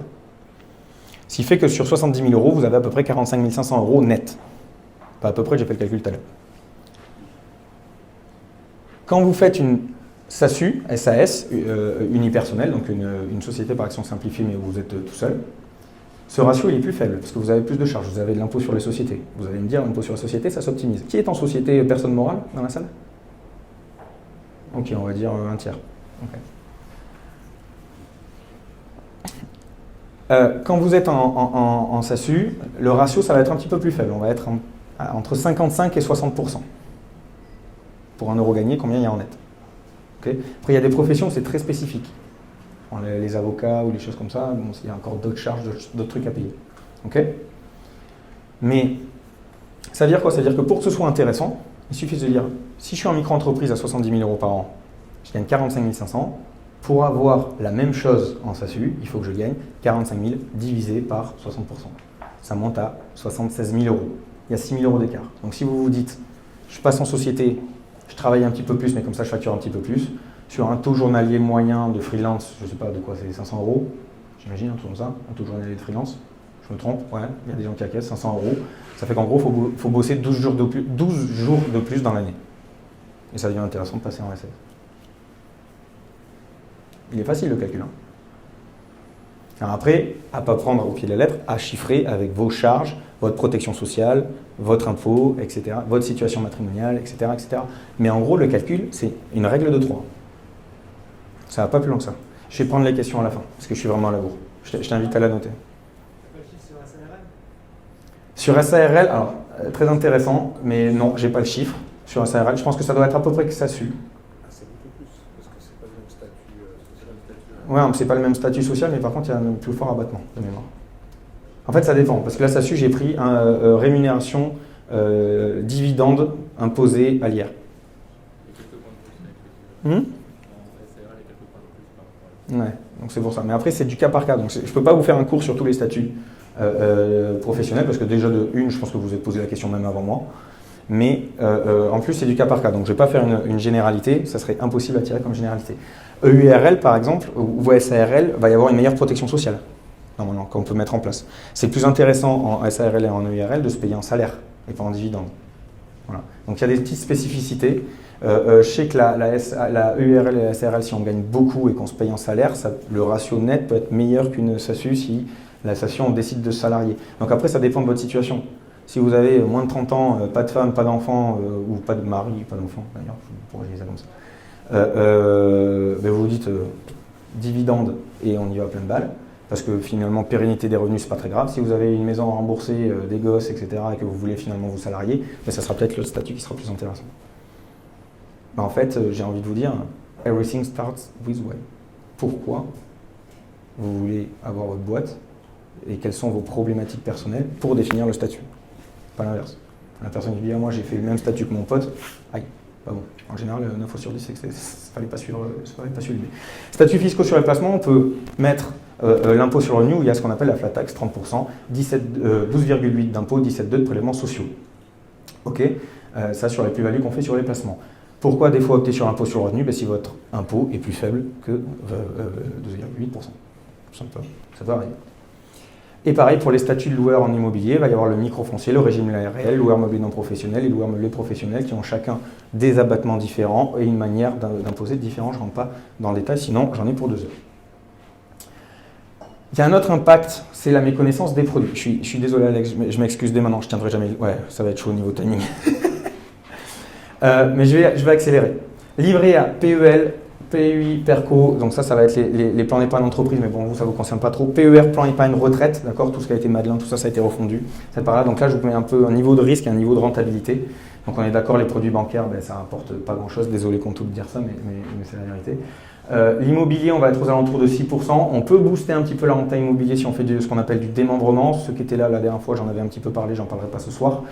Ce qui fait que sur 70 000 euros, vous avez à peu près 45 500 euros net. Pas à peu près, j'ai fait le calcul tout à l'heure. Quand vous faites une SASU, SAS, unipersonnelle, donc une société par action simplifiée, mais où vous êtes tout seul, ce ratio il est plus faible, parce que vous avez plus de charges, vous avez de l'impôt sur les sociétés. Vous allez me dire, l'impôt sur les sociétés, ça s'optimise. Qui est en société personne morale dans la salle? Ok, on va dire un tiers. Okay. Quand vous êtes en SASU, le ratio, ça va être un petit peu plus faible. On va être entre 55 et 60%. Pour 1 euro gagné, combien il y a en net? Okay. Après, il y a des professions où c'est très spécifique. Les avocats ou les choses comme ça, bon, il y a encore d'autres charges, d'autres trucs à payer. Okay. Mais ça veut dire quoi? Ça veut dire que pour que ce soit intéressant, il suffit de dire, si je suis en micro-entreprise à 70 000 euros par an, je gagne 45 500, pour avoir la même chose en SASU, il faut que je gagne 45 000 divisé par 60%. Ça monte à 76 000 euros. Il y a 6 000 euros d'écart. Donc si vous vous dites, je passe en société, je travaille un petit peu plus, mais comme ça je facture un petit peu plus, sur un taux journalier moyen de freelance, je ne sais pas de quoi c'est 500 euros, j'imagine, un truc comme ça, un taux journalier de freelance, je me trompe, ouais, il y a des gens qui acquiescent, 500 euros, ça fait qu'en gros, il faut bosser 12 jours de plus dans l'année. Et ça devient intéressant de passer en SAS. Il est facile le calcul. Hein. Alors après, à ne pas prendre au pied de la lettre, à chiffrer avec vos charges, votre protection sociale, votre impôt, etc., votre situation matrimoniale, etc., etc. Mais en gros, le calcul, c'est une règle de 3. Ça ne va pas plus loin que ça. Je vais prendre les questions à la fin, parce que je suis vraiment à la bourre. Je t'invite à la noter. Sur SARL? Sur SARL, alors, très intéressant, mais non, je n'ai pas le chiffre. Sur SARL, je pense que ça doit être à peu près que SASU. C'est beaucoup plus, parce que c'est pas le même statut social. Ouais, c'est pas le même statut social, mais par contre, il y a un plus fort abattement de mémoire. En fait, ça dépend, parce que là, SASU, j'ai pris rémunération dividende imposée à l'IR. Ouais, donc c'est pour ça. Mais après, c'est du cas par cas. Donc je ne peux pas vous faire un cours sur tous les statuts professionnels, parce que déjà, je pense que vous vous êtes posé la question même avant moi. Mais en plus, c'est du cas par cas. Donc je ne vais pas faire une généralité, ça serait impossible à tirer comme généralité. EURL, par exemple, ou SARL, va y avoir une meilleure protection sociale, normalement, qu'on peut mettre en place. C'est plus intéressant en SARL et en EURL de se payer en salaire et pas en dividende. Voilà. Donc il y a des petites spécificités. Je sais que la EURL et la SARL, si on gagne beaucoup et qu'on se paye en salaire, le ratio net peut être meilleur qu'une SASU si la SASU on décide de se salarier. Donc après, ça dépend de votre situation. Si vous avez moins de 30 ans, pas de femme, pas d'enfant, ou pas de mari, pas d'enfant d'ailleurs, je pourrais dire ça comme ça, vous vous dites dividende et on y va à plein de balles, parce que finalement, pérennité des revenus, c'est pas très grave. Si vous avez une maison remboursée, des gosses, etc., et que vous voulez finalement vous salarier, ça sera peut-être le statut qui sera plus intéressant. En fait, j'ai envie de vous dire, everything starts with why. Pourquoi vous voulez avoir votre boîte et quelles sont vos problématiques personnelles pour définir le statut. Pas l'inverse. La personne qui dit moi j'ai fait le même statut que mon pote, aïe, pas bon. En général, 9 fois sur 10, c'est que ne fallait pas suivre l'idée. Statuts fiscaux sur les placements, on peut mettre l'impôt sur le revenu où il y a ce qu'on appelle la flat tax, 30%, 12,8 d'impôts, 17,2 de prélèvements sociaux. Ok, ça sur les plus-values qu'on fait sur les placements. Pourquoi des fois opter sur l'impôt sur le revenu? Si votre impôt est plus faible que 12,8%. Tout simplement, ça peut arriver. Et pareil pour les statuts de loueurs en immobilier, il va y avoir le microfoncier, le régime réel, loueur meublé non professionnel et loueur meublé professionnel qui ont chacun des abattements différents et une manière d'imposer différente. Je ne rentre pas dans le détail, sinon j'en ai pour 2 heures. Il y a un autre impact, c'est la méconnaissance des produits. Je suis désolé Alex, je m'excuse dès maintenant, je tiendrai jamais. Ouais, ça va être chaud au niveau timing. Mais je vais accélérer. Livret A, PEL, PEI, PERCO, donc ça va être les plans d'épargne d'entreprise, mais bon, vous, ça ne vous concerne pas trop. PER, plan épargne retraite, d'accord, tout ce qui a été Madelin, tout ça, ça a été refondu. Cette part-là, donc là, je vous mets un peu un niveau de risque et un niveau de rentabilité. Donc on est d'accord, les produits bancaires, ça rapporte pas grand-chose, désolé qu'on tout de dire ça, mais c'est la vérité. L'immobilier, on va être aux alentours de 6%. On peut booster un petit peu la renta immobilier si on fait ce qu'on appelle du démembrement. Ceux qui étaient là la dernière fois, j'en avais un petit peu parlé, j'en parlerai pas ce soir.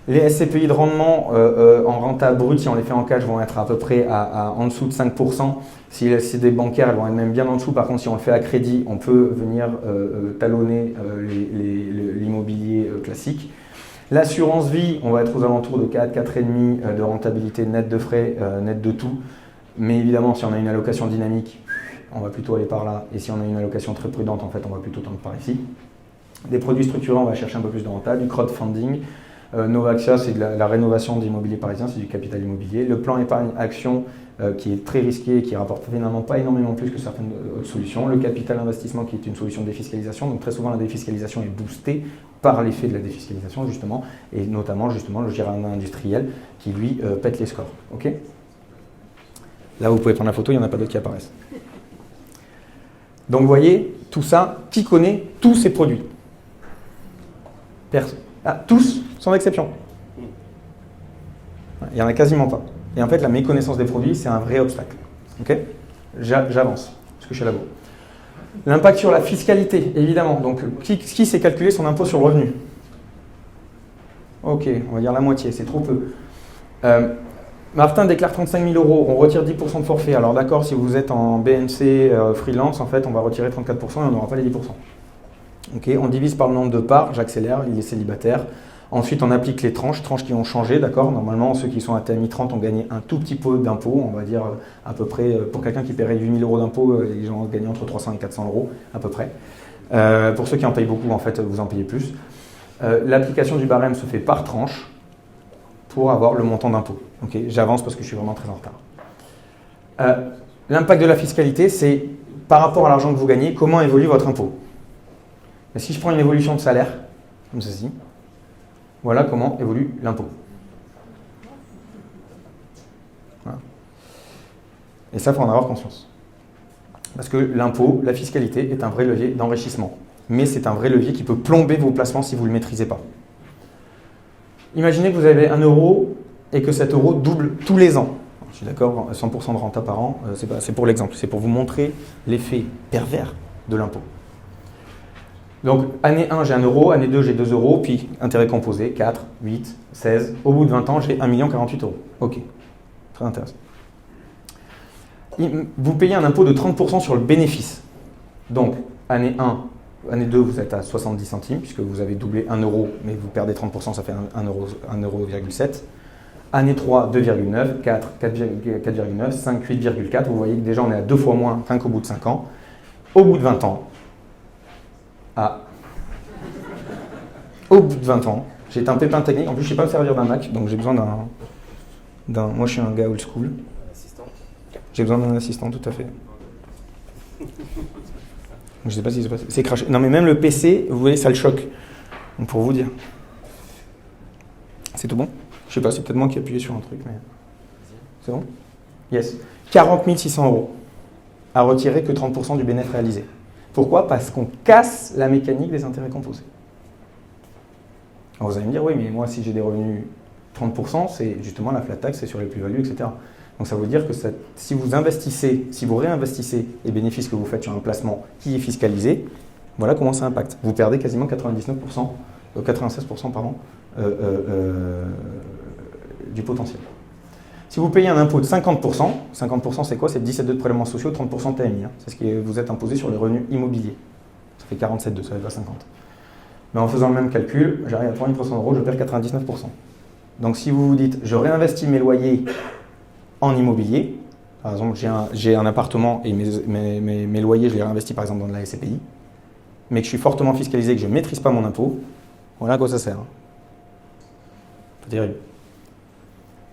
Les SCPI de rendement en renta brute, si on les fait en cash, vont être à peu près en dessous de 5%. Si c'est des bancaires, elles vont être même bien en dessous. Par contre, si on le fait à crédit, on peut venir talonner l'immobilier classique. L'assurance vie, on va être aux alentours de 4, 4,5 de rentabilité nette de frais, nette de tout. Mais évidemment, si on a une allocation dynamique, on va plutôt aller par là. Et si on a une allocation très prudente, en fait, on va plutôt tendre par ici. Des produits structurants, on va chercher un peu plus de renta, du crowdfunding. Novaxia, c'est de la rénovation d'immobilier parisien, c'est du capital immobilier. Le plan épargne action, qui est très risqué et qui rapporte finalement pas énormément plus que certaines autres solutions. Le capital investissement, qui est une solution de défiscalisation. Donc très souvent, la défiscalisation est boostée par l'effet de la défiscalisation, justement, et notamment justement le gérant industriel qui, lui, pète les scores. Okay, là, vous pouvez prendre la photo, il n'y en a pas d'autres qui apparaissent. Donc vous voyez, tout ça, qui connaît tous ces produits? Personne. Ah, tous, sans exception. Il n'y en a quasiment pas. Et en fait, la méconnaissance des produits, c'est un vrai obstacle. Okay, j'avance, parce que je suis à la bourre. L'impact sur la fiscalité, évidemment. Donc, qui sait calculer son impôt sur le revenu? Ok, on va dire la moitié, c'est trop peu. Martin déclare 35 000 €, on retire 10% de forfait. Alors d'accord, si vous êtes en BNC freelance, en fait, on va retirer 34% et on n'aura pas les 10%. Ok, on divise par le nombre de parts, j'accélère, il est célibataire. Ensuite, on applique les tranches qui ont changé, d'accord. Normalement, ceux qui sont à TMI 30 ont gagné un tout petit peu d'impôt, on va dire à peu près, pour quelqu'un qui paierait 8 000 € d'impôt, ils ont gagné entre 300 et 400 € à peu près. Pour ceux qui en payent beaucoup, en fait, vous en payez plus. L'application du barème se fait par tranche pour avoir le montant d'impôt. Okay, j'avance parce que je suis vraiment très en retard. L'impact de la fiscalité, c'est par rapport à l'argent que vous gagnez, comment évolue votre impôt. Mais si je prends une évolution de salaire, comme ceci, voilà comment évolue l'impôt. Voilà. Et ça, il faut en avoir conscience. Parce que l'impôt, la fiscalité, est un vrai levier d'enrichissement. Mais c'est un vrai levier qui peut plomber vos placements si vous ne le maîtrisez pas. Imaginez que vous avez 1 € et que cet euro double tous les ans. Je suis d'accord, 100% de renta par an, c'est pour l'exemple, c'est pour vous montrer l'effet pervers de l'impôt. Donc, année 1, j'ai 1 €, année 2, j'ai 2 €, puis intérêt composé, 4, 8, 16. Au bout de 20 ans, j'ai 1 048 €. Ok, très intéressant. Vous payez un impôt de 30% sur le bénéfice. Donc, année 1, année 2, vous êtes à 70 centimes, puisque vous avez doublé 1 €, mais vous perdez 30%, ça fait 1,7 €. Année 3, 2,9, 4, 4,9, 5, 8,4. Vous voyez que déjà, on est à 2 fois moins rien qu'au bout de 5 ans. Au bout de 20 ans, au bout de 20 ans, j'ai un pépin technique. En plus, je ne sais pas me servir d'un Mac, donc j'ai besoin d'un. Moi, je suis un gars old school. J'ai besoin d'un assistant, tout à fait. Je ne sais pas si c'est craché. Non, mais même le PC, vous voyez, ça le choque. Donc, pour vous dire. C'est tout bon? Je ne sais pas, c'est peut-être moi qui ai appuyé sur un truc, mais. C'est bon? Yes. 40 600 € à retirer que 30% du bénéfice réalisé. Pourquoi? Parce qu'on casse la mécanique des intérêts composés. Alors vous allez me dire, oui, mais moi, si j'ai des revenus 30%, c'est justement la flat tax, c'est sur les plus-values, etc. Donc ça veut dire que si vous investissez, si vous réinvestissez les bénéfices que vous faites sur un placement qui est fiscalisé, voilà comment ça impacte. Vous perdez quasiment 96% du potentiel. Si vous payez un impôt de 50%, 50% c'est quoi? C'est 17,2 de prélèvements sociaux, 30% de TMI. Hein. C'est ce que vous êtes imposé sur les revenus immobiliers. Ça fait 47,2, ça fait pas 50. Mais en faisant le même calcul, j'arrive à 30% d'euros, je perds 99%. Donc si vous vous dites, je réinvestis mes loyers en immobilier, par exemple j'ai un appartement et mes loyers, je les réinvestis par exemple dans de la SCPI, mais que je suis fortement fiscalisé et que je ne maîtrise pas mon impôt, voilà à quoi ça sert. Hein. C'est terrible.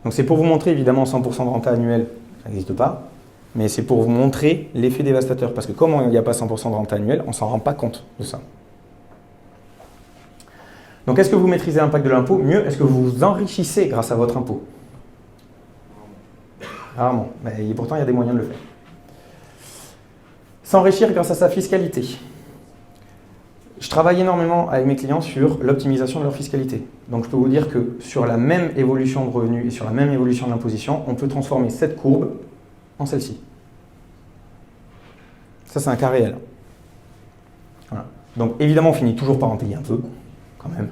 Donc c'est pour vous montrer, évidemment, 100% de renta annuelle, ça n'existe pas, mais c'est pour vous montrer l'effet dévastateur. Parce que comme il n'y a pas 100% de renta annuelle, on ne s'en rend pas compte de ça. Donc est-ce que vous maîtrisez l'impact de l'impôt? Mieux, est-ce que vous vous enrichissez grâce à votre impôt? Rarement. Mais pourtant, il y a des moyens de le faire. S'enrichir grâce à sa fiscalité. Je travaille énormément avec mes clients sur l'optimisation de leur fiscalité. Donc je peux vous dire que sur la même évolution de revenus et sur la même évolution de l'imposition, on peut transformer cette courbe en celle-ci. Ça, c'est un cas réel. Voilà. Donc évidemment, on finit toujours par en payer un peu, quand même,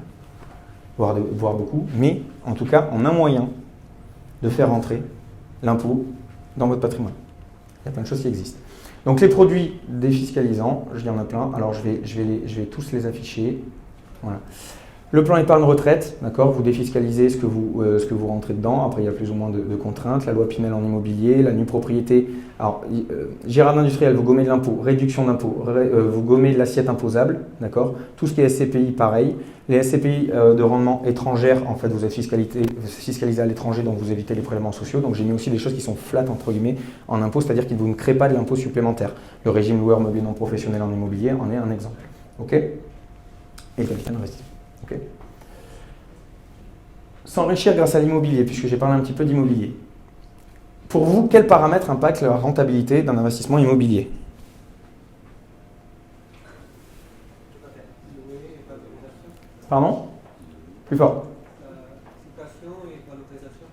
voire beaucoup, mais en tout cas, on a moyen de faire rentrer l'impôt dans votre patrimoine. Il y a plein de choses qui existent. Donc les produits défiscalisants, il y en a plein. Alors je vais tous les afficher. Voilà. Le plan épargne retraite, d'accord, vous défiscalisez ce que vous rentrez dedans. Après, il y a plus ou moins de contraintes. La loi Pinel en immobilier, la nue propriété. Alors, Gérard industriel, vous gommez de l'impôt, réduction d'impôt, vous gommez de l'assiette imposable, d'accord. Tout ce qui est SCPI, pareil. Les SCPI de rendement étrangère, en fait, vous êtes fiscalisé à l'étranger, donc vous évitez les prélèvements sociaux. Donc j'ai mis aussi des choses qui sont flat, entre guillemets, en impôt, c'est-à-dire que vous ne créez pas de l'impôt supplémentaire. Le régime loueur meublé non professionnel en immobilier en est un exemple. OK? Et le capital investi. Okay. S'enrichir grâce à l'immobilier, puisque j'ai parlé un petit peu d'immobilier. Pour vous, quels paramètres impactent la rentabilité d'un investissement immobilier? Pardon? Plus fort. Location et valorisation.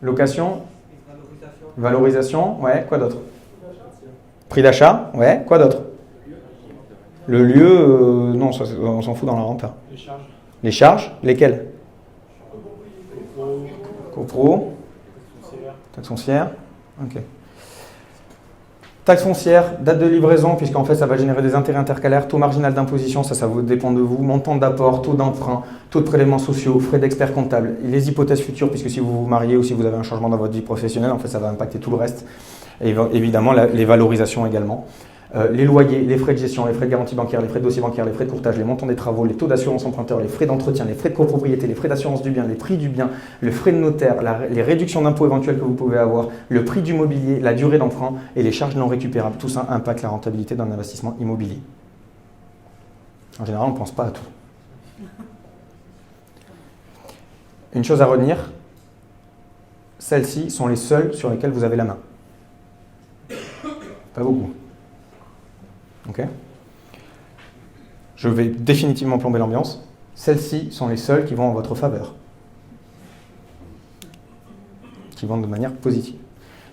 Location? Et valorisation. Valorisation, ouais, quoi d'autre? Prix d'achat, ouais, quoi d'autre? Le lieu, non, ça, on s'en fout dans la renta. Les charges. Les charges, lesquelles? Copro. Taxe foncière. Ok. Taxe foncière, date de livraison, puisqu'en fait ça va générer des intérêts intercalaires, taux marginal d'imposition, ça vous dépend de vous, montant d'apport, taux d'emprunt, taux de prélèvements sociaux, frais d'expert comptable, les hypothèses futures, puisque si vous vous mariez ou si vous avez un changement dans votre vie professionnelle, en fait ça va impacter tout le reste. Et évidemment les valorisations également. Les loyers, les frais de gestion, les frais de garantie bancaire, les frais de dossier bancaire, les frais de courtage, les montants des travaux, les taux d'assurance emprunteur, les frais d'entretien, les frais de copropriété, les frais d'assurance du bien, les prix du bien, le frais de notaire, les réductions d'impôts éventuelles que vous pouvez avoir, le prix du mobilier, la durée d'emprunt et les charges non récupérables. Tout ça impacte la rentabilité d'un investissement immobilier. En général, on ne pense pas à tout. Une chose à retenir, celles-ci sont les seules sur lesquelles vous avez la main. Pas beaucoup. Okay. Je vais définitivement plomber l'ambiance. Celles-ci sont les seules qui vont en votre faveur. Qui vont de manière positive.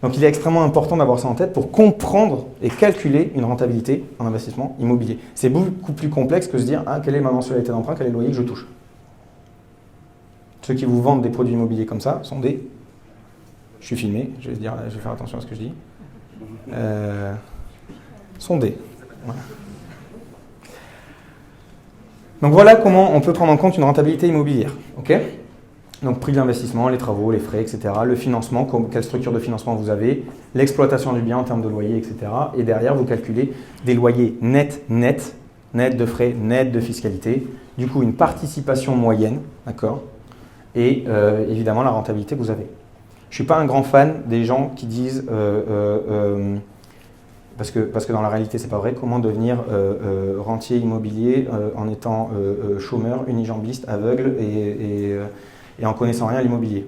Donc il est extrêmement important d'avoir ça en tête pour comprendre et calculer une rentabilité en investissement immobilier. C'est beaucoup plus complexe que se dire quelle est ma mensualité d'emprunt, quel est le loyer que je touche. Ceux qui vous vendent des produits immobiliers comme ça sont des... Je suis filmé, je vais faire attention à ce que je dis. Sont des... Voilà. Donc voilà comment on peut prendre en compte une rentabilité immobilière. Okay. Donc prix de l'investissement, les travaux, les frais, etc. Le financement, quelle structure de financement vous avez, l'exploitation du bien en termes de loyer, etc. Et derrière, vous calculez des loyers net de frais, net de fiscalité. Du coup, une participation moyenne, d'accord. Et évidemment, la rentabilité que vous avez. Je ne suis pas un grand fan des gens qui disent... Parce que dans la réalité, c'est pas vrai. Comment devenir rentier immobilier en étant chômeur, unijambiste, aveugle et en connaissant rien à l'immobilier.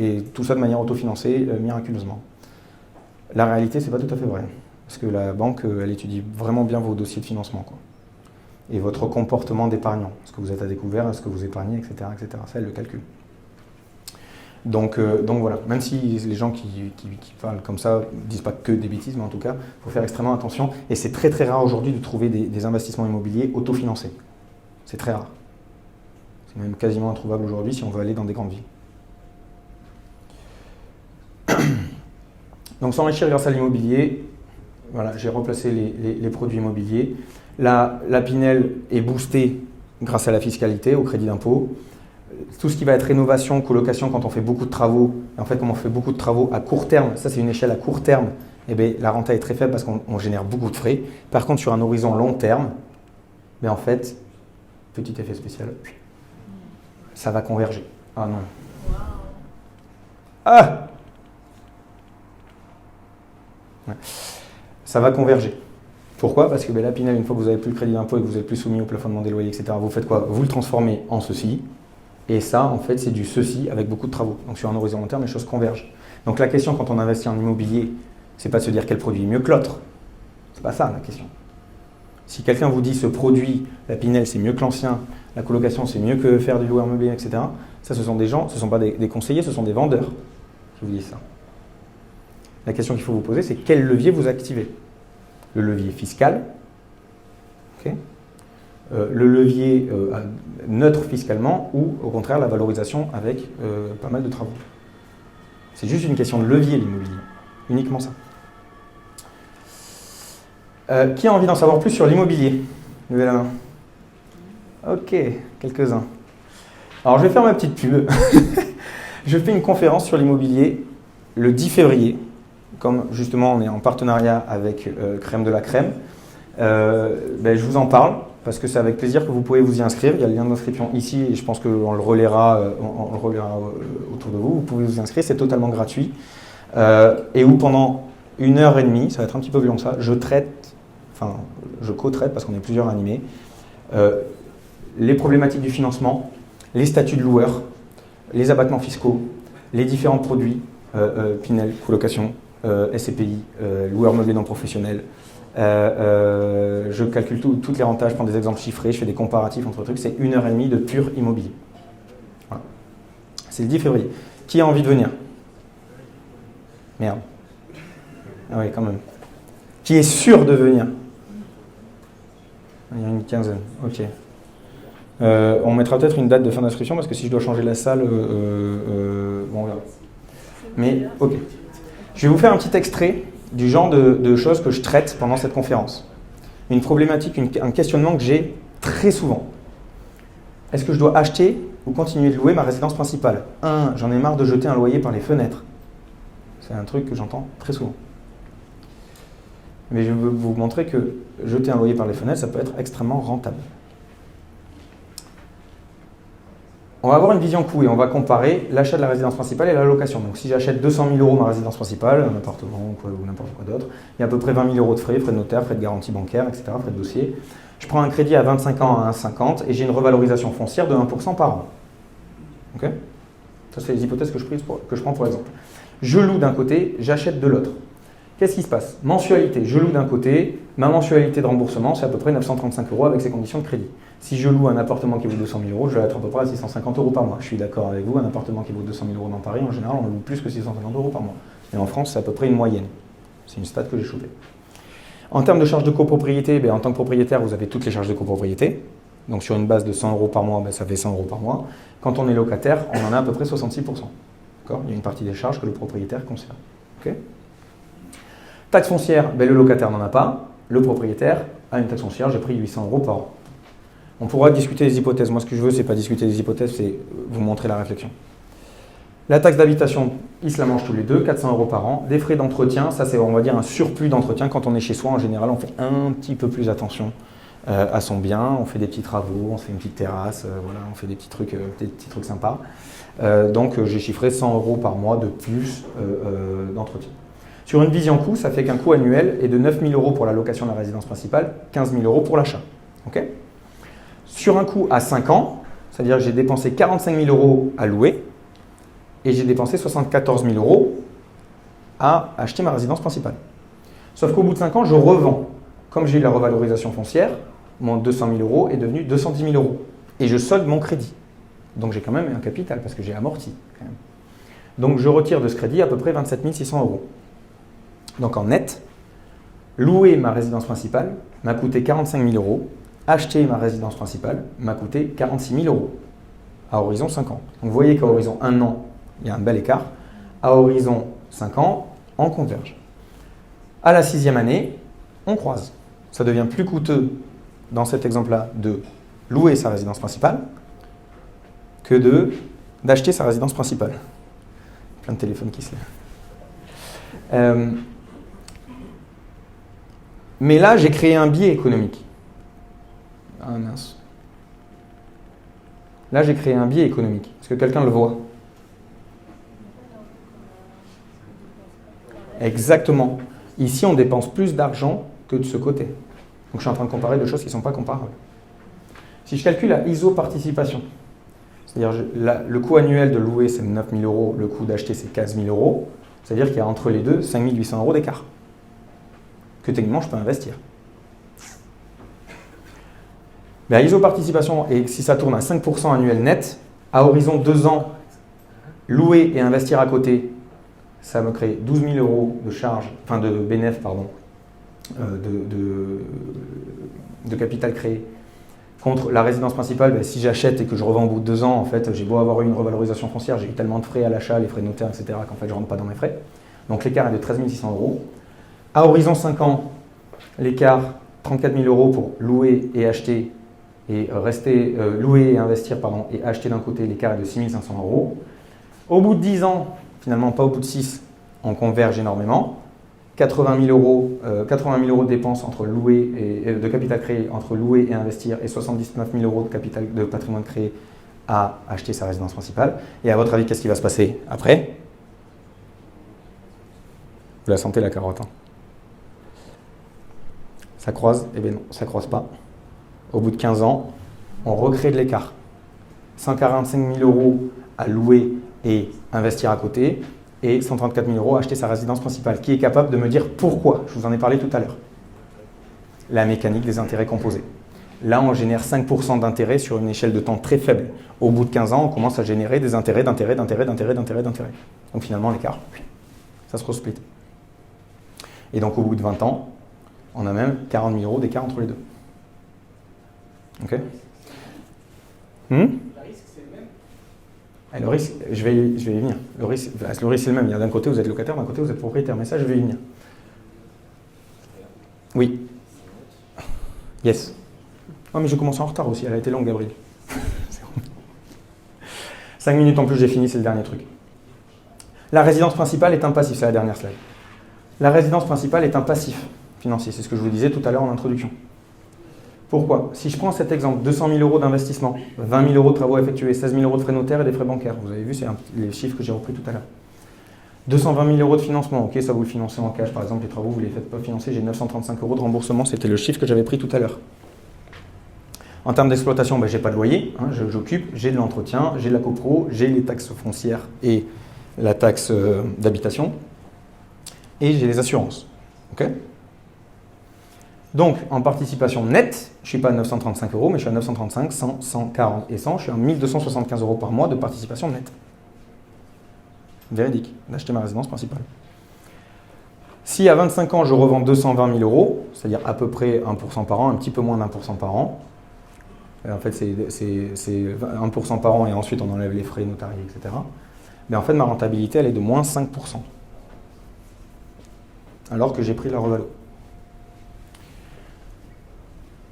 Et tout ça de manière autofinancée, miraculeusement. La réalité, c'est pas tout à fait vrai. Parce que la banque, elle étudie vraiment bien vos dossiers de financement, quoi. Et votre comportement d'épargnant. Est-ce que vous êtes à découvert, est-ce que vous épargnez, etc., etc. Ça, elle le calcule. Donc voilà, même si les gens qui parlent comme ça ne disent pas que des bêtises, mais en tout cas, il faut faire extrêmement attention. Et c'est très très rare aujourd'hui de trouver des investissements immobiliers autofinancés. C'est très rare. C'est même quasiment introuvable aujourd'hui si on veut aller dans des grandes villes. Donc s'enrichir grâce à l'immobilier, voilà, j'ai replacé les produits immobiliers. La Pinel est boostée grâce à la fiscalité, au crédit d'impôt. Tout ce qui va être rénovation, colocation, quand on fait beaucoup de travaux, en fait, comme on fait beaucoup de travaux à court terme, ça c'est une échelle à court terme, eh bien, la renta est très faible parce qu'on génère beaucoup de frais. Par contre, sur un horizon long terme, ben, en fait, petit effet spécial, ça va converger. Ah non. Ah ouais. Ça va converger. Pourquoi? Parce que ben, la Pinel, une fois que vous n'avez plus le crédit d'impôt et que vous n'êtes plus soumis au plafonnement des loyers, etc., vous faites quoi? Vous le transformez en ceci. Et ça, en fait, c'est du ceci avec beaucoup de travaux. Donc sur un horizon long terme, les choses convergent. Donc la question quand on investit en immobilier, c'est pas de se dire quel produit est mieux que l'autre. C'est pas ça la question. Si quelqu'un vous dit ce produit, la Pinel, c'est mieux que l'ancien, la colocation, c'est mieux que faire du loueur meublé, etc., ça, ce sont des gens, ce ne sont pas des conseillers, ce sont des vendeurs qui vous disent ça. La question qu'il faut vous poser, c'est quel levier vous activez? Le levier fiscal, okay, le levier neutre fiscalement ou au contraire la valorisation avec pas mal de travaux. C'est juste une question de levier l'immobilier, uniquement ça. Qui a envie d'en savoir plus sur l'immobilier? Levez la main. Ok, quelques-uns. Alors je vais faire ma petite pub. Je fais une conférence sur l'immobilier le 10 février. Comme justement on est en partenariat avec Crème de la Crème, ben, je vous en parle parce que c'est avec plaisir que vous pouvez vous y inscrire. Il y a le lien d'inscription ici et je pense qu'on le relaiera, autour de vous. Vous pouvez vous y inscrire, c'est totalement gratuit. Et où pendant 1h30, ça va être un petit peu plus long que ça, je co-traite parce qu'on est plusieurs animés, les problématiques du financement, les statuts de loueurs, les abattements fiscaux, les différents produits, Pinel, colocation, SCPI, loueur meublé non professionnel. Je calcule toutes les rentages, je prends des exemples chiffrés, je fais des comparatifs entre trucs. C'est 1h30 de pur immobilier. Voilà. C'est le 10 février. Qui a envie de venir? Merde. Ah oui, quand même. Qui est sûr de venir? Il y a une quinzaine. Ok. On mettra peut-être une date de fin d'inscription parce que si je dois changer la salle, bon, on verra. Mais ok. Je vais vous faire un petit extrait du genre de choses que je traite pendant cette conférence. Une problématique, un questionnement que j'ai très souvent. Est-ce que je dois acheter ou continuer de louer ma résidence principale? J'en ai marre de jeter un loyer par les fenêtres. C'est un truc que j'entends très souvent. Mais je veux vous montrer que jeter un loyer par les fenêtres, ça peut être extrêmement rentable. On va avoir une vision coût et on va comparer l'achat de la résidence principale et la location. Donc si j'achète 200 000 € ma résidence principale, un appartement ou n'importe quoi d'autre, il y a à peu près 20 000 € de frais de notaire, frais de garantie bancaire, etc., frais de dossier. Je prends un crédit à 25 ans à 1,50 et j'ai une revalorisation foncière de 1% par an. Okay, ça, c'est les hypothèses que je prends pour exemple. Je loue d'un côté, j'achète de l'autre. Qu'est-ce qui se passe? Mensualité, je loue d'un côté, ma mensualité de remboursement, c'est à peu près 935 € avec ses conditions de crédit. Si je loue un appartement qui vaut 200 000 €, je vais être à peu près à 650 € par mois. Je suis d'accord avec vous, un appartement qui vaut 200 000 € dans Paris, en général, on loue plus que 650 € par mois. Et en France, c'est à peu près une moyenne. C'est une stat que j'ai chopée. En termes de charges de copropriété, en tant que propriétaire, vous avez toutes les charges de copropriété. Donc sur une base de 100 € par mois, ça fait 100 € par mois. Quand on est locataire, on en a à peu près 66%. D'accord? Il y a une partie des charges que le propriétaire conserve. Okay, taxe foncière, le locataire n'en a pas. Le propriétaire a une taxe foncière, j'ai pris 800 € par an. On pourra discuter des hypothèses. Moi, ce que je veux, c'est pas discuter des hypothèses, c'est vous montrer la réflexion. La taxe d'habitation, ils se la mangent tous les deux, 400 € par an. Des frais d'entretien, ça c'est, on va dire, un surplus d'entretien. Quand on est chez soi, en général, on fait un petit peu plus attention à son bien. On fait des petits travaux, on fait une petite terrasse, voilà, on fait des petits trucs sympas. Donc, j'ai chiffré 100 € par mois de plus d'entretien. Sur une vision coût, ça fait qu'un coût annuel est de 9 000 € pour la location de la résidence principale, 15 000 € pour l'achat. Okay, sur un coût à 5 ans, c'est-à-dire que j'ai dépensé 45 000 € à louer et j'ai dépensé 74 000 € à acheter ma résidence principale. Sauf qu'au bout de 5 ans, je revends. Comme j'ai eu la revalorisation foncière, mon 200 000 € est devenu 210 000 € et je solde mon crédit. Donc j'ai quand même un capital parce que j'ai amorti. Quand même. Donc je retire de ce crédit à peu près 27 600 €. Donc en net, louer ma résidence principale m'a coûté 45 000 €. Acheter ma résidence principale m'a coûté 46 000 € à horizon 5 ans. Donc vous voyez qu'à horizon 1 an, il y a un bel écart. À horizon 5 ans, on converge. À la 6e année, on croise. Ça devient plus coûteux, dans cet exemple-là, de louer sa résidence principale que d'acheter sa résidence principale. Plein de téléphones qui se lèvent. Mais là, j'ai créé un biais économique. Ah mince. Là, j'ai créé un biais économique. Est-ce que quelqu'un le voit? Exactement. Ici, on dépense plus d'argent que de ce côté. Donc, je suis en train de comparer deux choses qui ne sont pas comparables. Si je calcule la iso-participation, c'est-à-dire le coût annuel de louer, c'est 9 000 euros, le coût d'acheter, c'est 15 000 euros, c'est-à-dire qu'il y a entre les deux 5 800 euros d'écart que techniquement, je peux investir. Mais la iso-participation, et si ça tourne à 5% annuel net, à horizon 2 ans, louer et investir à côté, ça me crée 12 000 euros de charge, enfin de bénéfice, pardon, de capital créé. Contre la résidence principale, si j'achète et que je revends au bout de 2 ans, en fait, j'ai beau avoir eu une revalorisation foncière, j'ai eu tellement de frais à l'achat, les frais de notaire, etc., qu'en fait, je ne rentre pas dans mes frais. Donc l'écart est de 13 600 euros. À horizon 5 ans, l'écart, 34 000 euros pour louer et acheter, et louer et investir, pardon, et acheter d'un côté, l'écart est de 6 500 euros. Au bout de 10 ans, finalement pas au bout de 6, on converge énormément. 80 000 euros de dépenses entre louer et de capital créé entre louer et investir et 79 000 euros de patrimoine créé à acheter sa résidence principale. Et à votre avis, qu'est-ce qui va se passer après? Vous la sentez la carotte, hein? Ça croise? Eh bien non, ça ne croise pas. Au bout de 15 ans, on recrée de l'écart. 145 000 euros à louer et investir à côté, et 134 000 euros à acheter sa résidence principale. Qui est capable de me dire pourquoi? Je vous en ai parlé tout à l'heure. La mécanique des intérêts composés. Là, on génère 5% d'intérêt sur une échelle de temps très faible. Au bout de 15 ans, on commence à générer des intérêts. Donc finalement, l'écart, ça se resplit. Et donc, au bout de 20 ans, on a même 40 000 euros d'écart entre les deux. Ok? Le risque, c'est le même? Le risque, je vais y venir. Le risque, c'est le même. Il y a d'un côté, vous êtes locataire, d'un côté, vous êtes propriétaire. Mais ça, je vais y venir. Oui. Yes. Oh, mais je commence en retard aussi. Elle a été longue, Gabriel. 5 minutes en plus, j'ai fini. C'est le dernier truc. La résidence principale est un passif. C'est la dernière slide. La résidence principale est un passif financier. C'est ce que je vous disais tout à l'heure en introduction. Pourquoi? Si je prends cet exemple, 200 000 euros d'investissement, 20 000 euros de travaux effectués, 16 000 euros de frais notaires et des frais bancaires. Vous avez vu, c'est les chiffres que j'ai repris tout à l'heure. 220 000 euros de financement, ok, ça vous le financez en cash, par exemple, les travaux, vous ne les faites pas financer, j'ai 935 euros de remboursement, c'était le chiffre que j'avais pris tout à l'heure. En termes d'exploitation, je n'ai pas de loyer, hein, j'occupe, j'ai de l'entretien, j'ai de la copro, j'ai les taxes foncières et la taxe d'habitation, et j'ai les assurances. Ok? Donc, en participation nette, je ne suis pas à 935 euros, mais je suis à 935, 100, 140 et 100. Je suis à 1275 euros par mois de participation nette. Véridique, d'acheter ma résidence principale. Si à 25 ans, je revends 220 000 euros, c'est-à-dire à peu près 1% par an, un petit peu moins d'1% par an, en fait, c'est 1% par an et ensuite on enlève les frais notariés, etc. Mais en fait, ma rentabilité, elle est de moins 5%. Alors que j'ai pris la revalo.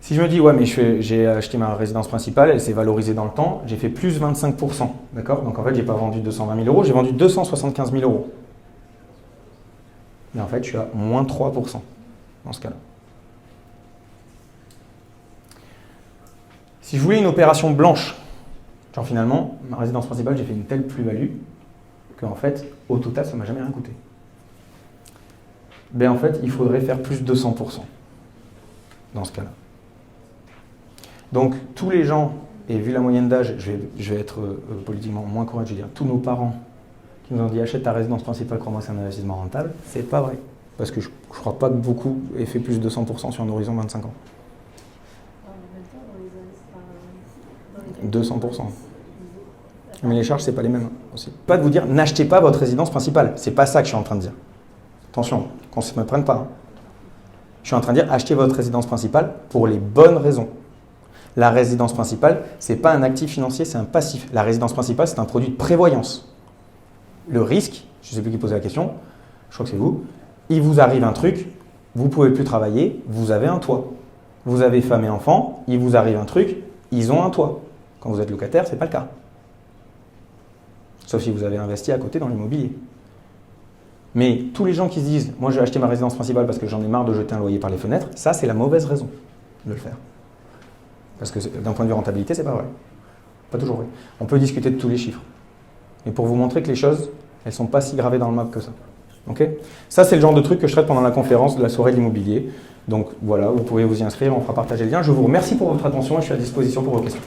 Si je me dis, ouais, mais j'ai acheté ma résidence principale, elle s'est valorisée dans le temps, j'ai fait plus 25%. D'accord? Donc en fait, je n'ai pas vendu 220 000 euros, j'ai vendu 275 000 euros. Mais en fait, je suis à moins 3% dans ce cas-là. Si je voulais une opération blanche, genre finalement, ma résidence principale, j'ai fait une telle plus-value qu'en fait, au total, ça ne m'a jamais rien coûté. Ben en fait, il faudrait faire plus de 200% dans ce cas-là. Donc, tous les gens, et vu la moyenne d'âge, je vais être politiquement moins correct, je vais dire tous nos parents qui nous ont dit achète ta résidence principale, crois-moi, c'est un investissement rentable, c'est pas vrai. Parce que je ne crois pas que beaucoup aient fait plus de 200% sur un horizon 25 ans. 200%. Mais les charges, c'est pas les mêmes aussi. Pas de vous dire n'achetez pas votre résidence principale. C'est pas ça que je suis en train de dire. Attention, qu'on ne se me prenne pas. Hein. Je suis en train de dire achetez votre résidence principale pour les bonnes raisons. La résidence principale, ce n'est pas un actif financier, c'est un passif. La résidence principale, c'est un produit de prévoyance. Le risque, je ne sais plus qui posait la question, je crois que c'est vous, il vous arrive un truc, vous ne pouvez plus travailler, vous avez un toit. Vous avez femme et enfant, il vous arrive un truc, ils ont un toit. Quand vous êtes locataire, ce n'est pas le cas. Sauf si vous avez investi à côté dans l'immobilier. Mais tous les gens qui se disent « moi je vais acheter ma résidence principale parce que j'en ai marre de jeter un loyer par les fenêtres », ça c'est la mauvaise raison de le faire. Parce que d'un point de vue rentabilité, c'est pas vrai. Pas toujours vrai. On peut discuter de tous les chiffres. Mais pour vous montrer que les choses, elles ne sont pas si gravées dans le marbre que ça. Okay, ça, c'est le genre de truc que je traite pendant la conférence de la soirée de l'immobilier. Donc voilà, vous pouvez vous y inscrire, on fera partager le lien. Je vous remercie pour votre attention et je suis à disposition pour vos questions.